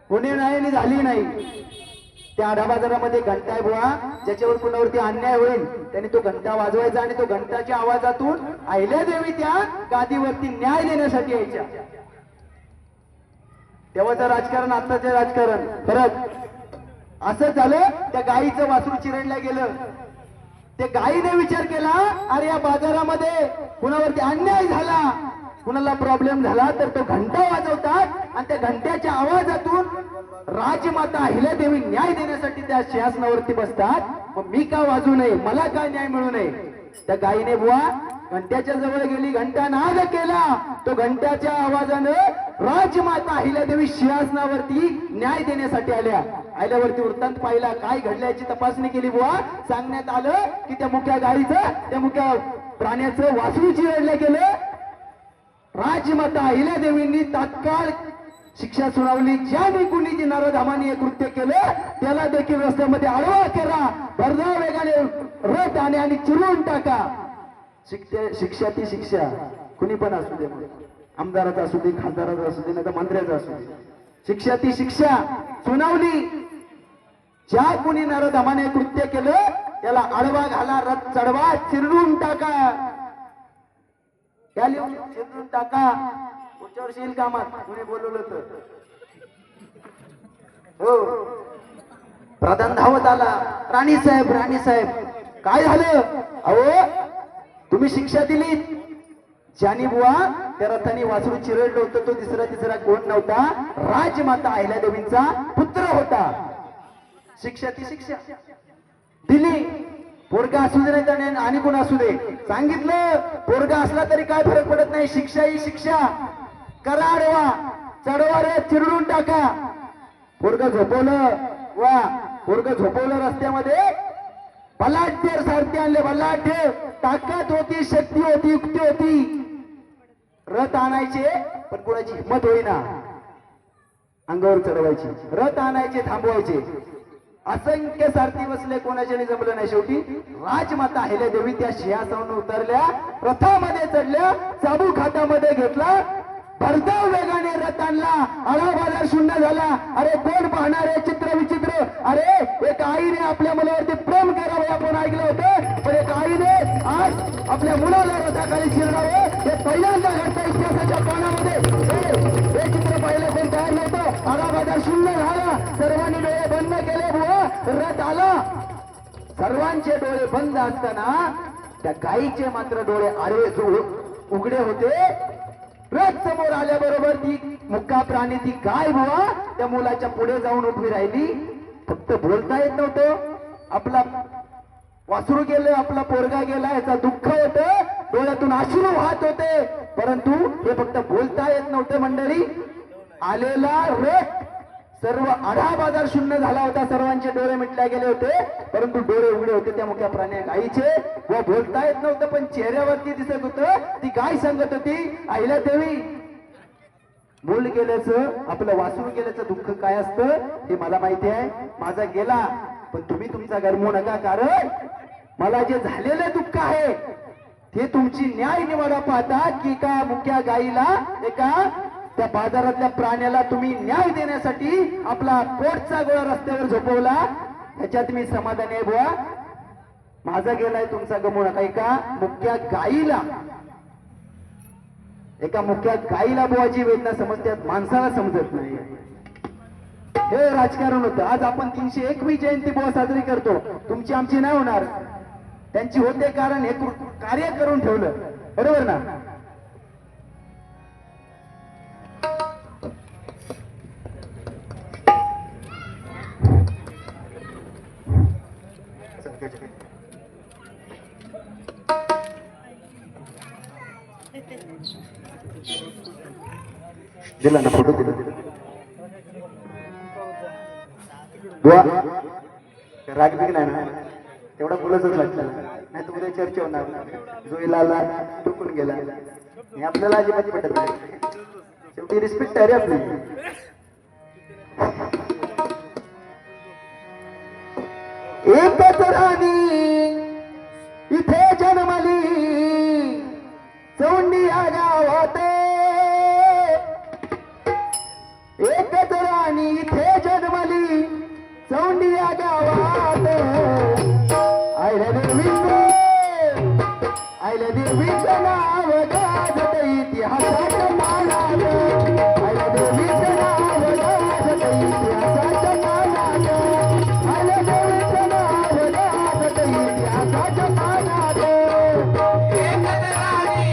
पुणे नाही आणि झाली नाही. त्या आढा बाजारामध्ये घंटा आहे बुवा, ज्याच्यावर कुणावरती अन्याय होईल त्याने तो घंटा वाजवायचा आणि तो घंटाच्या आवाजातून अहिल्यादेवी त्या गादीवरती न्याय देण्यासाठी यायच्या. तेव्हाचं राजकारण आताचे राजकारण फरक. असं झालं, त्या गायीचं वासरू चिरडलं गेलं. त्या गायीने विचार केला, अरे या बाजारामध्ये कुणावरती अन्याय झाला, कुणाला प्रॉब्लेम झाला तर तो घंटा वाजवतात आणि त्या घंट्याच्या आवाजातून राजमाता अहिल्यादेवी न्याय देण्यासाठी त्या सिंहासनावरती बसतात. मग मी का वाजू नये, मला काय न्याय मिळू नये. त्या गायीने बुवा घंट्याच्या जवळ गेली, घंटा नाद केला. तो घंट्याच्या आवाजानं राजमाता अहिल्यादेवी सिंहासनावरती न्याय देण्यासाठी आल्यावरती वृत्तांत पाहिला, काय घडल्याची तपासणी केली बुवा. सांगण्यात आलं की त्या मुक्या गायीचं, त्या मुक्या प्राण्याचं वासरू चिरडलं गेलं. राजमाता अहिल्यादेवींनी तात्काळ शिक्षा सुनावली. ज्याने कुणी जी नरधमानी हे कृत्य केलं त्याला देखील रस्त्यामध्ये आडवा करा, भरधाव वेगाने रथ आणि चिरून टाका. शिक्षा ती शिक्षा कुणी पण असू दे, आमदाराचा असू दे, खासदाराचा असू दे, नाही तर मंत्र्याचा असू दे, शिक्षा ती शिक्षा सुनावली. ज्या कुणी नरधमाने कृत्य केलं त्याला आडवा घाला, रथ चढवा, चिरून टाका. त्या लिहून चिरून टाका. पुढच्या वर्षी येईल कामात, कुणी बोलवलं तर. हो, प्रधान धावत आला, राणी साहेब काय झालं? अहो तुम्ही शिक्षा दिली. ज्यानी बुवा त्या रथाने वासरू चिरडलं होतं तो तिसरा कोण नव्हता, राजमाता अहिल्यादेवींचा पुत्र होता. शिक्षा ती शिक्षा दिली. पोरगा असू दे नाही तर आणि कोण असू दे, सांगितलं पोरगा असला तरी काय फरक पडत नाही, शिक्षा ही शिक्षा. करा आडवा, चढवा रे, चिरडून टाका. पोरग झोपवलं वा, पोरग झोपवलं रस्त्यामध्ये. बलाढ्य सारथी आणले, बलाढ्य ताकद होती, शक्ती होती, युक्ती होती. रथ आणायचे पण कोणाची हिंमत होईना अंगावर चढवायची, रथ आणायचे थांबवायचे. असंख्य सारथी बसले, कोणाच्याने जमलं नाही. शेवटी राजमाता अहिल्यादेवी त्या सिंहासनावरून उतरल्या, रथामध्ये चढल्या, चाबूक हातामध्ये घेतला, भरधाव वेगाने रथ आणला. आळाबाजार शून्य झाला. अरे कोण पाहणार आहे चित्र विचित्र? अरे एक आईने आपल्या मुलावरती प्रेम करावं आपण ऐकलं होतं, पण एक आईने आज आपल्या मुलाला रथाखाली शिरडावं हे पहिल्यांदा घडतं इतिहासाच्या पानामध्ये. हे चित्र पाहिलं कोण तयार नव्हतं. आळाबाजार शून्य झाला, सर्वांनी डोळे बंद केले बुवा, रथ आला. सर्वांचे डोळे बंद असताना त्या गायीचे मात्र डोळे आडवे उघडे होते. रथ समोर आल्याबरोबर ती मुक्का प्राणी, ती गाय बुवा त्या मुलाच्या पुढे जाऊन उभी राहिली. फक्त बोलता येत नव्हतं. आपला वासरू गेलं, आपला पोरगा गेला याचा दुःख होतं, डोळ्यातून अश्रू वाहत होते, परंतु हे फक्त बोलता येत नव्हते. मंडळी, आलेला रथ सर्व आढाबाजार शून्य झाला होता. सर्वांचे डोळे मिटल्या गेले होते, परंतु डोळे उघडे होते त्या मुख्या प्राण्या गायीचे. व बोलता येत नव्हतं, पण चेहऱ्यावरती दिसत होतं. ती गाय सांगत होती, अहिल्यादेवी मूल गेल्याचं, आपलं वासरू गेल्याचं दुःख काय असतं हे मला माहिती आहे. माझा गेला, पण तुम्ही तुमचा गरमू नका, कारण मला जे झालेलं दुःख आहे ते तुमची न्याय निवाडा पाहता की एका मुख्या गायीला, एका त्या बाजारातल्या प्राण्याला तुम्ही न्याय देण्यासाठी आपला पोटचा गोळा रस्त्यावर झोपवला. ह्याच्यात मी समाधानी आहे बुवा. माझा गेलाय, तुमचा गमू नका. एका मुख्या गायीला बुवाची वेदना समजतात, माणसाला समजत नाही. हे राजकारण होतं. आज आपण 301वी जयंती बुवा साजरी करतो. तुमची आमची नाही होणार, त्यांची होते, कारण हे कार्य करून ठेवलं. बरोबर ना? दिला ना फोटो, दिला राग बिग नाही ना, तेवढा बोलतच लागला, नाही तर उद्या चर्चा होणार. जो इलाला टुकून गेला हे आपल्याला अजिबात पटत नाही. शेवटी रिस्पेक्ट आहे रे आपली. एकच राणी इथे जन्मली चौंडी या गावात, एकच राणी इथे जन्मली चौंडी या गावात. अहिल्यादेवीचं नाव गाजत इतिहासाच्या पानात, अहिल्यादेवीचं नाव गाजत इतिहासाच्या पानात, अहिल्यादेवीचं नाव गाजत इतिहासाच्या पानात. एकच राणी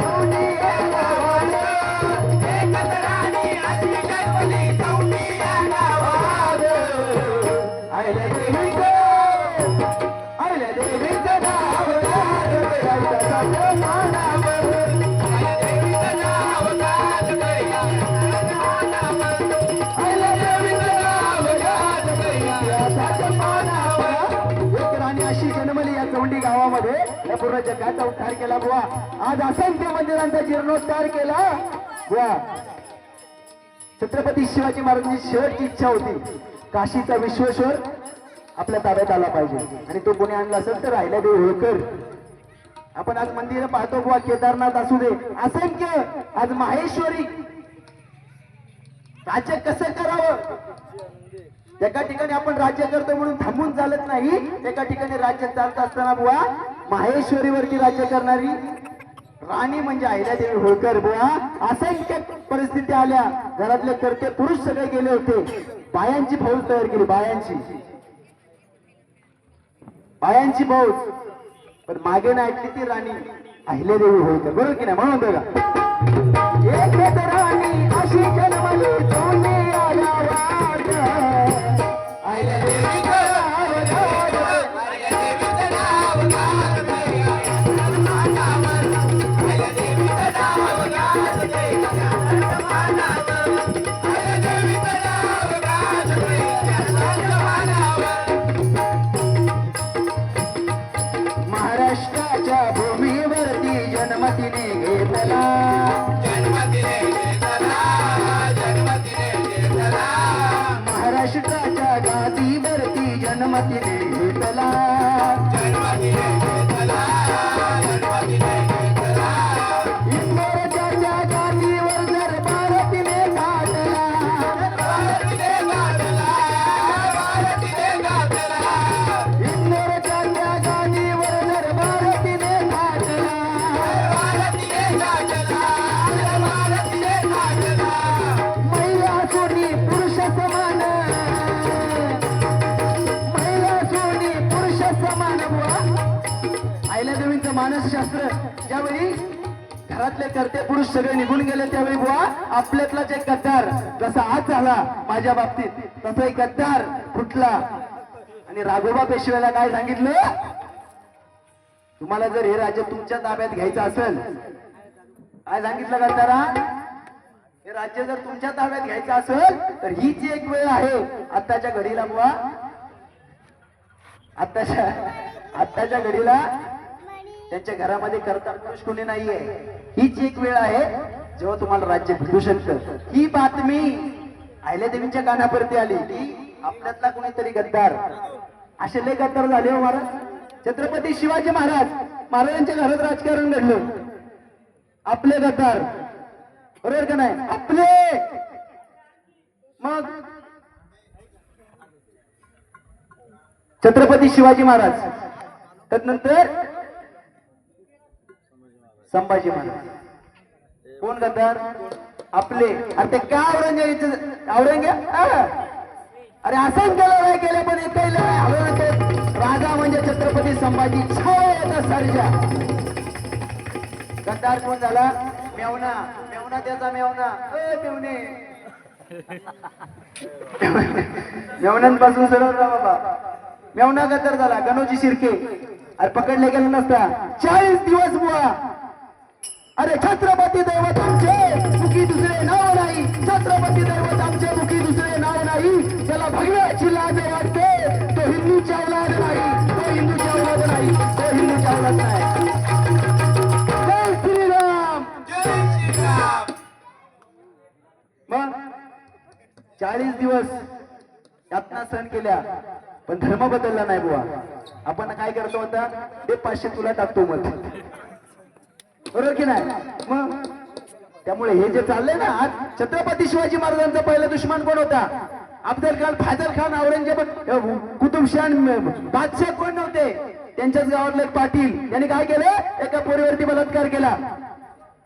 चौंडी या गावात, एकच राणी अशी जन्मली चौंडी या गावात. अहिल्यादेवीचं नाव लोंढी गावामध्ये या पूर्ण जगाचा उद्धार केला बुवा. आज असंख्य मंदिरांचा जीर्णोद्धार केला बुवा. छत्रपती शिवाजी महाराजांची शेवटची इच्छा होती काशीचा विश्वेश्वर आपल्या ताब्यात आला पाहिजे आणि तो कोणी आणला असेल तर अहिल्यादेवी होळकर. आपण आज मंदिर पाहतो बुवा, केदारनाथ असू दे, असंख्य आज माहेश्वरी. राज्य कसं करावं, एका ठिकाणी आपण राज्य करतो म्हणून थांबून चालत नाही. एका ठिकाणी राज्य चालत असताना बुवा माहेश्वरीवरती राज्य करणारी राणी म्हणजे अहिल्यादेवी होळकर बुवा. असंख्य परिस्थिती आल्या, घरातले करते पुरुष सगळे गेले होते, बायांची फौज तयार केली, बायांची फौज. पण मागे नाही ऐकली ती राणी अहिल्यादेवी होळकर, बरोबर की नाही? म्हणून बघा, एक राणी अशी जन्मली तोंडी आल्या वाट, अहिल्यादेवी महाराष्ट्राच्या भूमीवरती जन्मतिने घेतला, महाराष्ट्राच्या गादीवरती जन्मतिने घेतला, इंग्रजाच्या गादीवर जर भारतीने गाठला, इंग्रजाच्या गादीवर जर भारतीने गाठला, महिला सोनी पुरुष समान, महिला सोनी पुरुष समान बुवा. अहिल्यादेवींचं मानसशास्त्र ज्यावेळी घरातले करते पुरुष सगळे निघून गेले त्यावेळी बुवा आपल्यातलाच एक गद्दार जसा आज झाला माझ्या बाबतीत तसा एक गद्दार फुटला आणि राघोबा पेशव्याला काय सांगितलं, तुम्हाला जर हे राज्य तुमच्या ताब्यात घ्यायचं असेल, काय सांगितलं गद्दारा, हे राज्य जर तुमच्या ताब्यात घ्यायचं असेल तर हीच एक वेळ आहे. आत्ताच्या घडीला बुवा, आत्ताच्या घडीला त्यांच्या घरामध्ये करता पुरुष कोणी नाहीये. हीच एक वेळ आहे जेव्हा तुम्हाला राज्य भेटू शकतं. ही बातमी अहिल्यादेवींच्या कानावरती आली की आपल्यातला कोणीतरी गद्दार, असे लय गद्दार झाले हो महाराज. छत्रपती शिवाजी महाराजांच्या घरात राजकारण घडलं, आपले गद्दार, बरोबर का नाही? आपले. मग छत्रपती शिवाजी महाराज, त्यानंतर संभाजी महाराज, कोण गद्दार? आपले. अरे ते का औरंगजेब अरे असंख्य लढाई केल्या पण एकही लढाई हरवण्यात राजा म्हणजे छत्रपती संभाजी छावयाचा सर्जा. गद्दार कोण झाला? मेवना. मेवना त्याचा मेवना, मेवणे मेवण्यांपासून सरळ जा बाबा. मेवना गद्दार झाला. गणोजी शिर्के अरे पकडले गेले नसता 40 दिवस बुवा. अरे छत्रपती दैवत आमचे मुखी दुसरे नाव नाही, छत्रपती दैवत आमचे मुखी दुसरे नाव नाही, त्याला भगव्याची लाज वाटते, तो हिंदूच्या औलाद नाही, तो हिंदूच्या औलाद नाही, तो हिंदूच्या औलाद नाही. जय श्रीराम, जय श्रीराम. मग 40 दिवस यातना सहन केल्या पण धर्म बदलला नाही बुवा. आपण काय करतो आता, ते 500 तुला टाकतो मग, बरोबर की नाही? मग त्यामुळे हे जे चाललंय ना, आज छत्रपती शिवाजी महाराजांचा पहिला दुश्मन कोण होता? अफजल खान, फायजल खान, औरंगजेब, कुतुबशाह, बादशाह कोण नव्हते? त्यांच्याच गावातले पाटील. त्यांनी काय केलं? एका पोरीवरती बलात्कार केला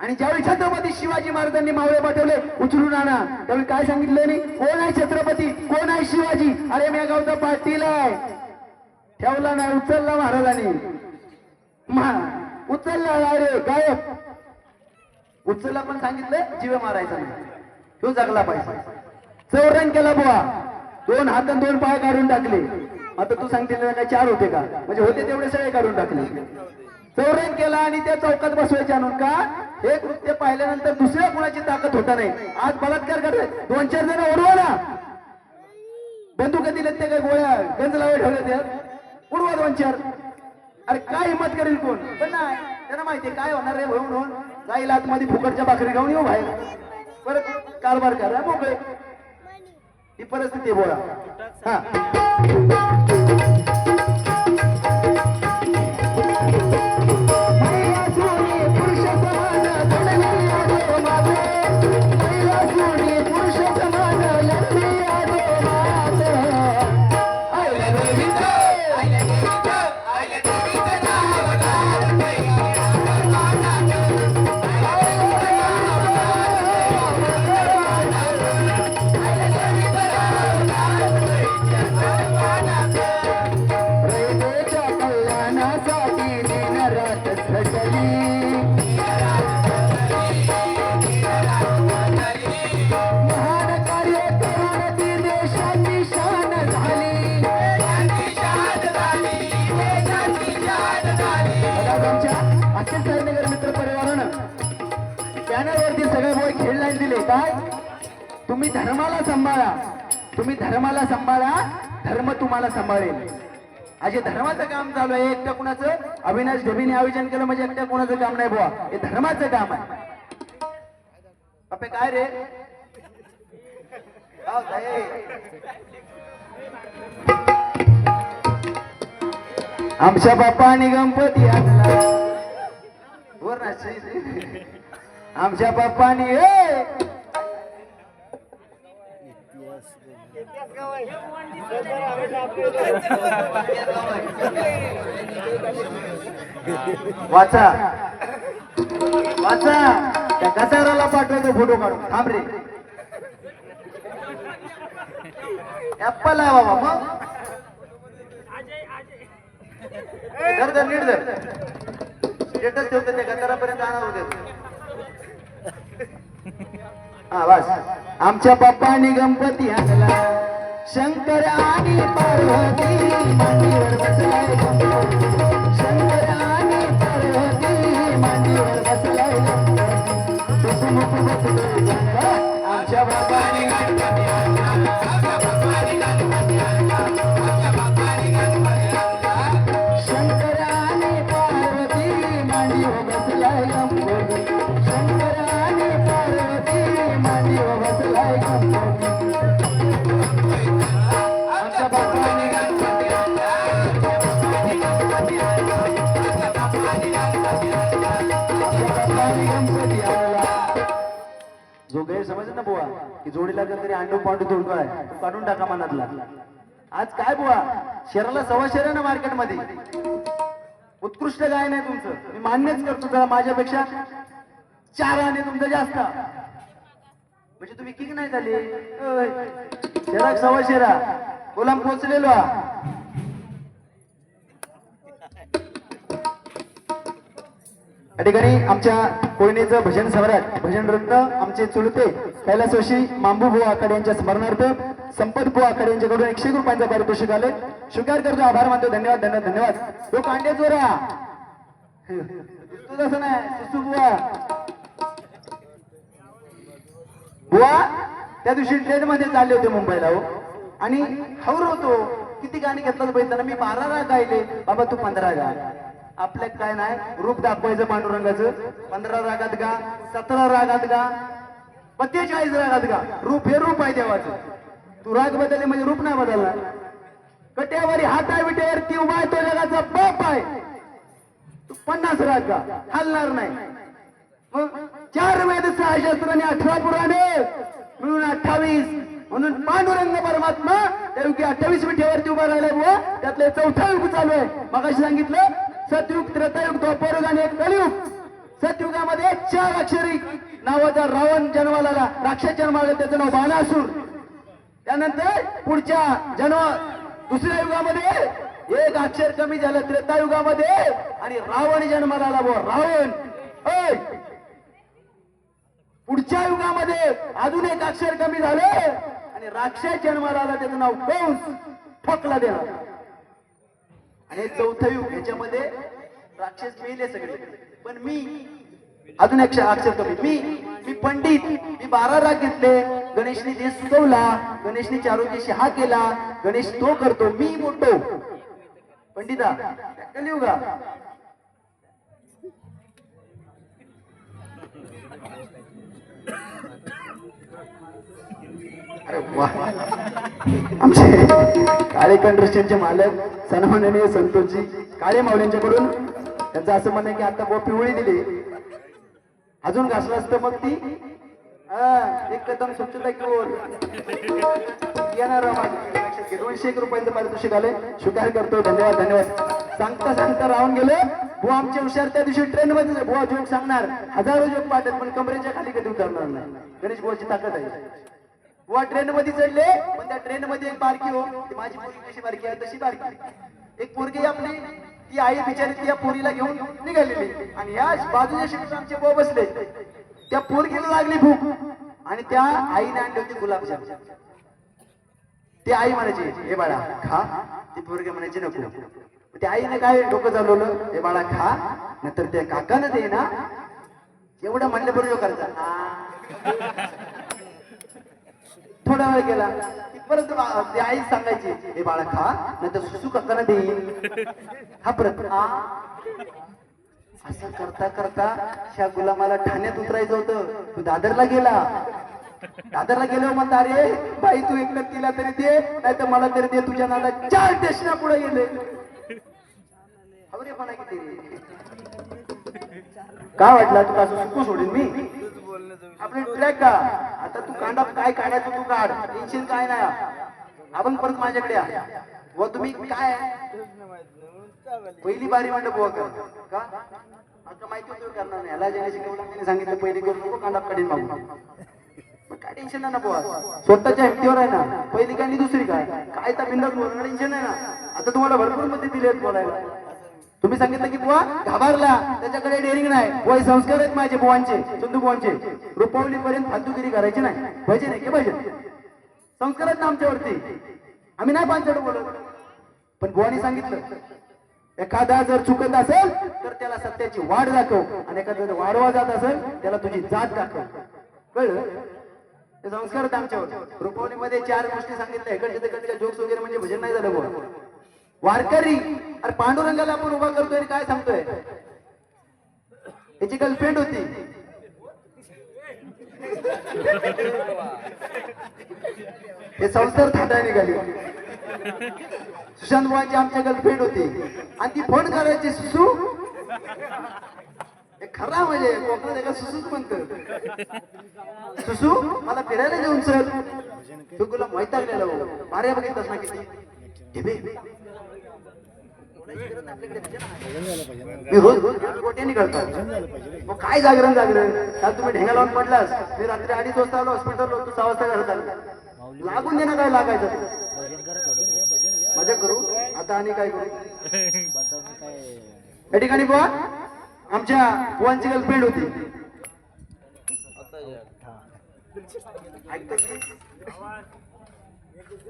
आणि ज्यावेळी छत्रपती शिवाजी महाराजांनी मावळे पाठवले उचलून आणा, त्यावेळी काय सांगितलं नाही? कोण आहे छत्रपती, कोण आहे शिवाजी? अरे मी या गावचा पाटील आहे. ठेवला नाही, उचलला महाराजांनी, उचलला अरे गायब. उचलला पण सांगितलं जीवे मारायचा नाही, तो जगला पाहिजे. चौरण केला बुवा, 2 हात आणि 2 पाय काढून टाकले. आता तू सांगते काय 4 होते का? म्हणजे होते तेवढे सगळे काढून टाकले. चौरण केला आणि त्या चौकात बसवायचे आणून. का? हे कृत्य पाहिल्यानंतर दुसऱ्या कुणाची ताकद होता नाही. आज बलात्कार करतात, 2-4 जण ओढवा ना, बंदुका दिलेत ते काय गोळ्या गंज लावे ठेवले ते, उडवा 2-4. अरे काय हिंमत करेल कोण पण नाही त्यांना माहितीये काय होणार रे म्हणून जाईल आतमध्ये फुकटच्या भाकरी खाऊन येऊ बाहेर परत कारभार करा मोकळे ही परिस्थिती आहे बोला हा पॅनलवरती सगळे बोय खेळ लाईन दिले काय तुम्ही धर्माला सांभाळा तुम्ही धर्माला सांभाळा धर्म तुम्हाला सांभाळेल अजे धर्माचं काम चालू आहे एकट्या कुणाचं अविनाश ढबीने आयोजन केलं म्हणजे एकट्या कुणाचं काम नाही बुवा हे धर्माचं काम आहे अबे काय रे आमच्या बाप्पानी गणपती आणला वर ना आमच्या बाप्पानी वाचा वाचा त्या गटाराला पाठवायचं फोटो काढून थांब रे ऍप्पल आहे बाबा मग धर धर नीट धर स्टेटस ठेवते त्या गटारापर्यंत आणणार होते हा बस आमच्या बाप्पानी गणपती आणला शंकर आणि पार्वती मांडीवर बसलाय शंकर आणि पार्वती मांडीवर बसलाय आमच्या बाप्पानी गणपती आणला शंकर आणि पार्वती मांडीवर बसलाय शंकर आणि पार्वती मांडीवर बसलाय आमच्या बाप्पानी गणपती आणला जो गैरसमज ना बुवा की जोडीला तरी अंडू पांडू धुळका आहे तो काढून टाका मनातला आज काय बुवा शहराला सव्वा शहर आहे ना मार्केटमध्ये उत्कृष्ट गाय नाही तुमचं मी मान्यच करतो जरा माझ्यापेक्षा 4 आणे तुमचं जास्त म्हणजे तुम्ही किक नाही झाले शहरात सव्वा शहरा कोलाम पोचलेलो या ठिकाणी आमच्या कोयनेचं भजन सम्राट भजन रत्न आमचे चुलते कैलासवासी मांबू बुवा आखाडे यांच्या स्मरणार्थ संपत बुवा आखाडे यांच्याकडून 100 रुपयांचा पारितोषिक आले स्वीकार करतो आभार मानतो धन्यवाद धन्यवाद धन्यवाद तो कांडे चोरा तू तसं नाही सुसू बुवा बुवा त्या दिवशी ट्रेन मध्ये चालले होते मुंबईला हो आणि हवर होतो किती गाणी घेतलं बघितलं मी 12 राग गायले बाबा तू 15 गा आपल्या काय नाही रूप दाखवायचं पांडुरंगाचं 15 रागात गा 17 रागात गा 42 रागात गा रूप हे रूप आहे देवाचं तू राग बदलले म्हणजे रूप नाही बदलला कट्यावरी हाता विटेवरती उभा आहे तो जगाचा बाप आहे तू 50 राग गा हलणार नाही मग 4 वेद 6 शास्त्र आणि 18 पुराणे मिळून 28 म्हणून पांडुरंग परमात्मा त्या युगी 28 विठेवरती उभा राहिलाय बुवा त्यातले 4था युग चालू आहे मगाशी सांगितलं सतयुग त्रेतायुग द्वापरयुग आणि एक कलियुग सतयुगामध्ये 4 अक्षरी नावाचा रावण जन्माला आला राक्षस जन्माला त्याचं नाव बाणासूर त्यानंतर पुढच्या दुसऱ्या युगामध्ये 1 अक्षर कमी झालं त्रेतायुगामध्ये आणि रावण जन्माला आला बुवा रावण पुढच्या युगामध्ये अजून 1 अक्षर कमी झालं आणि राक्षस जन्माला आला त्याचं नाव कंस ठोकला दिला आणि 4थं युग याच्यामध्ये राक्षस मेले सगळे पण मी अजून 1 अक्षर कमी मी पंडित मी 12 राग घेतले गणेशने देश सुगवला गणेशने चारोग्याशी हा केला गणेश तो करतो मी मोठो पंडिता कलियुगा अरे वा आमचे काळे कंट्रस्टचे मालक सन्माननीय संतोषजी काळे माऊलींच्याकडून त्यांचं असं म्हणणं आहे की आता बुवा पिवळी दिली अजून घासलं असतं मग ती एक कदम स्वच्छता घेऊन येणार 201 रुपयांचं पारितोषिक आले स्वीकार करतो धन्यवाद धन्यवाद सांगता सांगता राहून गेले बुवा आमचे हुशार त्या दिवशी ट्रेन मध्ये बुवा जोक सांगणार हजारो जोक पाठत पण कमरेच्या खाली कधी उतरणार नाही गणेश बुवाची ताकद आहे बुवा ट्रेन मध्ये चढले पण त्या ट्रेन मध्ये एक बारकी हो ती माझी पोरगी कशी बारकी आहे तशी बारकी एक पोरगी आपली ती आई बिचारी ती या पोरीला घेऊन निघालेली आणि या बाजूच्या शिक्षण आमचे बुवा बसले त्या पोरगीला लागली भूक आणि त्या आईने आणली होती गुलाबजाम ती आई म्हणायची हे बाळा खा ती पोरगी म्हणायची नको त्या आईने काय डोकं चालवलं हे बाळा खा नंतर त्या काकानं दे ना एवढं म्हणलं बरोबर करायचा थोडा वेळ गेला परत ती आई सांगायची हे बाळा खा नंतर सुसू काकानं देईन हा परत असं करता करता ह्या गुलामाला ठाण्यात उतरायचं होतं तू दादरला गेलो म्हणता अरे बाई तू एकटं तिला तरी दे नाही तर मला तरी दे तुझ्या नादा 4 स्टेशना पुढे गेले अरे म्हणा किती काय वाटलं तू असं सुकू सोडीन मी आपली ट्रॅक का आता तू कांडा काय काढायचं तू काढ टेन्शन काय नाही आपण परत माझ्याकडे या व तुम्ही काय पहिली बारी म्हणलं बुवा कर का आता माहिती होतं करणार नाही ह्याला ज्याने शिकवलं त्याने सांगितलं पहिली करू नको कांदा काढीन मागू पण काय टेन्शन नाही ना बुवा स्वतःच्या हट्टीवर आहे ना पहिली काय आणि दुसरी काय तर बिंदास बोलणं टेन्शन नाही ना आता तुम्हाला भरपूर मध्ये दिले बोलायला तुम्ही सांगितलं की बुवा घाबरला त्याच्याकडे डेअरिंग नाही बुवा संस्कार आहेत माझे बुवांचे चंदू बुवांचे रुपवली पर्यंत फालतूगिरी करायची नाही पाहिजे नाही की पाहिजे संस्कार आहेत ना आमच्यावरती आम्ही नाही पांचड बोलत पण बुवानी सांगितलं एखादा जर चुकत असेल तर त्याला सत्याची वाढ दाखव आणि एखादा जर वाढवा जात असेल त्याला तुझी जात दाखव कळलं ते संस्कार आहेत आमच्यावर रुपवलीमध्ये 4 गोष्टी सांगितल्या इकडच्या तिकडच्या जोक्स वगैरे म्हणजे भजन नाही झालं बुवा वारकरी अरे पांडुरंगाला आपण उभा करतोय आणि काय सांगतोय त्याची गर्लफ्रेंड होती हे संस्कार थांबा निघाली सुशांत बुवांची आमच्या गर्लफ्रेंड होती आणि ती फोन करायची सुसू खरा म्हणजे कोकणात एका सुसूच म्हणत सुसू मला फिरायला घेऊन सर तू तुला माहित लागलेलं बाऱ्या बघितलंस ना किती मी रोज गोट्याने करतो मग काय जागरण काल तुम्ही ढेंगा लावून पडलास मी रात्री 2:30 वाजता आलो हॉस्पिटल 6 वाजता घरात आलो लागून देणं काय लागायचं मजा करू आता आणि काय करू या ठिकाणी बुवा आमच्या बुवांची गर्लफ्रेंड होती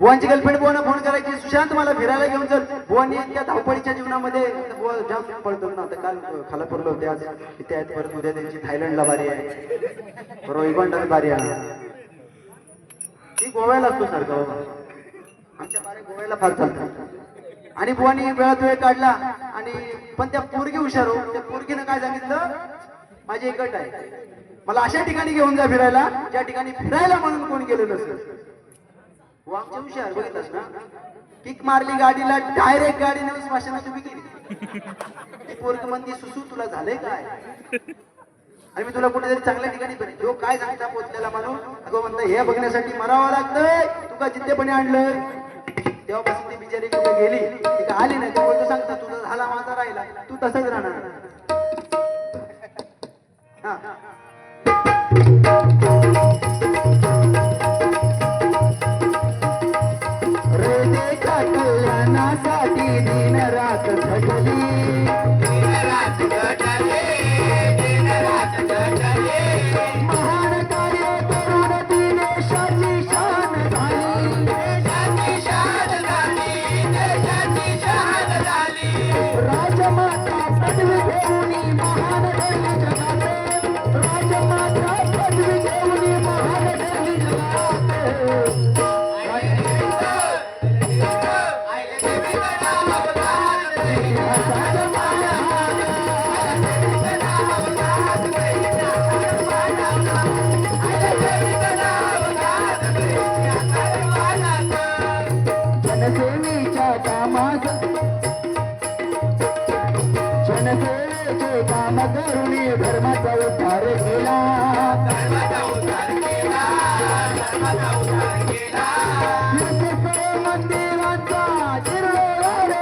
बुवांची गर्लफ्रेंड बुवांना फोन करायची सुशांत मला फिरायला घेऊन चल बुवांनी त्या धावपळीच्या जीवनामध्ये बुवा जाम पळतो ना आता काल खाला पडलो होते आज इथे आहेत परत उद्या त्यांची थायलंडला बारी आहे बरोबर इबांडाला बारी आहे ती गोव्याला असतो सारखा आमच्या बारे गोव्याला फार चालतात आणि बुवानी वेळात वेळ काढला आणि पण त्या पोरगी हुशार हो त्या पोरगीनं काय सांगितलं माझी एक अट आहे मला अशा ठिकाणी घेऊन जा फिरायला ज्या ठिकाणी फिरायला म्हणून कोणी गेलेलं असेल आमच्या हुशार बघितलंस ना किक मारली गाडीला डायरेक्ट गाडी नेऊन स्मशानात उभी केली ती पोरगी म्हणती सुसू तुला झालंय काय आणि मी तुला कुठेतरी चांगल्या ठिकाणी बघ जो काय सांगता पोचलेला माणूस अगं म्हणता हे बघण्यासाठी मरावं लागतंय तू का जिद्दपणे आणलंय तेव्हापासून ती बिचारी कुठे गेली ती का आली नाही तू सांगता तुझा झाला माझा राहिला तू तसंच राहणार हा कल्याणासाठी दिन रात झटली महान कार्य करून ती देशाची शान झाली राजमाता पदवी घेऊन महान घडली जगात राजमाता पदवी घेऊन महान घडली जगात जनसेवेच्या कामात जनसेवेचे काम करून धर्माचा उद्धार केला मंदिरांचा जीर्णोद्धार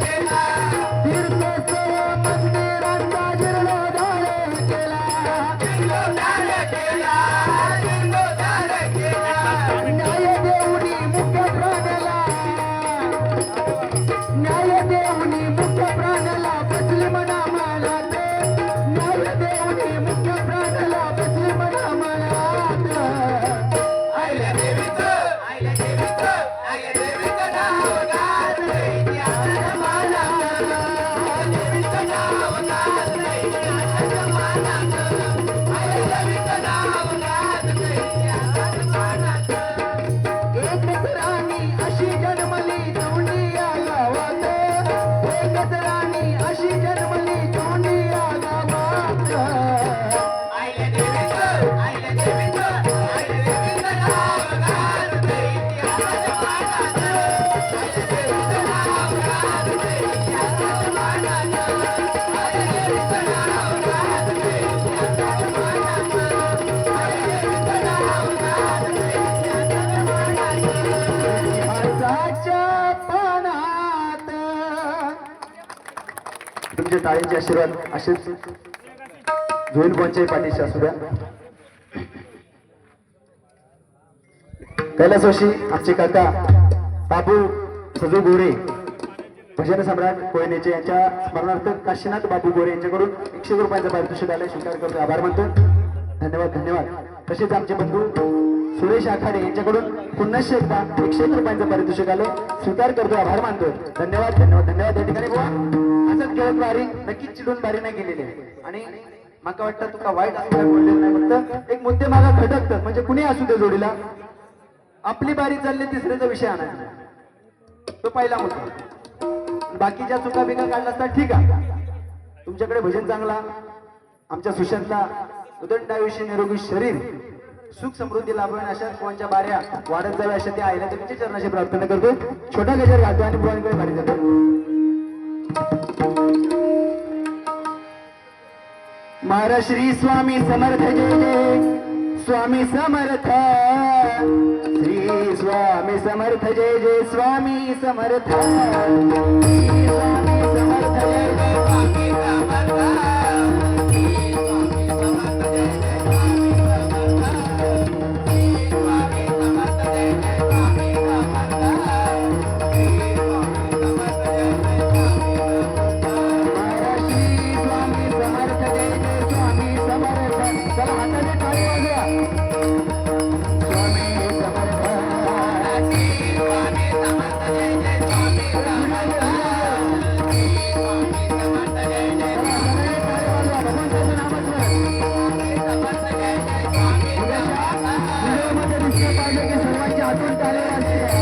केला तीर्थस्थळ मंदिरांचा जीर्णोद्धार केला न्याय देऊनी मुख्य प्राण्याला न्याय देऊनी मुख्य प्राण्याला बसले म्हणा मला न्याय देऊनी मुख्य प्राण्याला बसले म्हणा मला एकच राणी अशी जन्मली तोंडिया गावात एकच राणी अशी जन्मली तोंडिया गावात आसाच्या पानात तुमच्या टाळींचे आशीर्वाद असेच जोईन कोणच्याही पाठीशी असू द्या कैलासवासी आमचे काका बाबू सजू गोरे भजन सम्राट कोयनेचे यांच्या स्मरणार्थ काशीनाथ बाबू गोरे यांच्याकडून 100 रुपयांचा पारितोषिक आलंय स्वीकार करतो आभार मानतो धन्यवाद धन्यवाद तसेच आमचे बंधू सुरेश आखाडे यांच्याकडून पुन्हा एकदा 101 रुपयांचा पारितोषिक आलं स्वीकार करतो आभार मानतो धन्यवाद धन्यवाद धन्यवाद या ठिकाणी बुवा असंच खेळत बारी नक्कीच चिडून बारी नाही गेलेली आहे आणि माका वाटतं तुका वाईट असं काय बोललेलं नाही फक्त एक मुद्दे मागा खटकतात म्हणजे कुणी असू दे जोडीला आपली बारी चालली तिसऱ्याचा विषय आणायचा तो पहिला मुद्दा बाकीच्या चुका बिका काढला असता ठीक आहे तुमच्याकडे भजन चांगला आमच्या सुशांतला उदंड आयुष्य निरोगी शरीर सुख समृद्धी लाभून अशा कोणच्या बाऱ्या वाढत जाव्या अशा त्या आईला तुमच्या चरणाची प्रार्थना करतो छोटा गजर घालतो आणि बुवांकडे बारी जातो महाराज श्री स्वामी समर्थ जय जय स्वामी समर्थ श्री स्वामी समर्थ जय जय स्वामी समर्थ श्री स्वामी समर्थ जय जय स्वामी समर्थ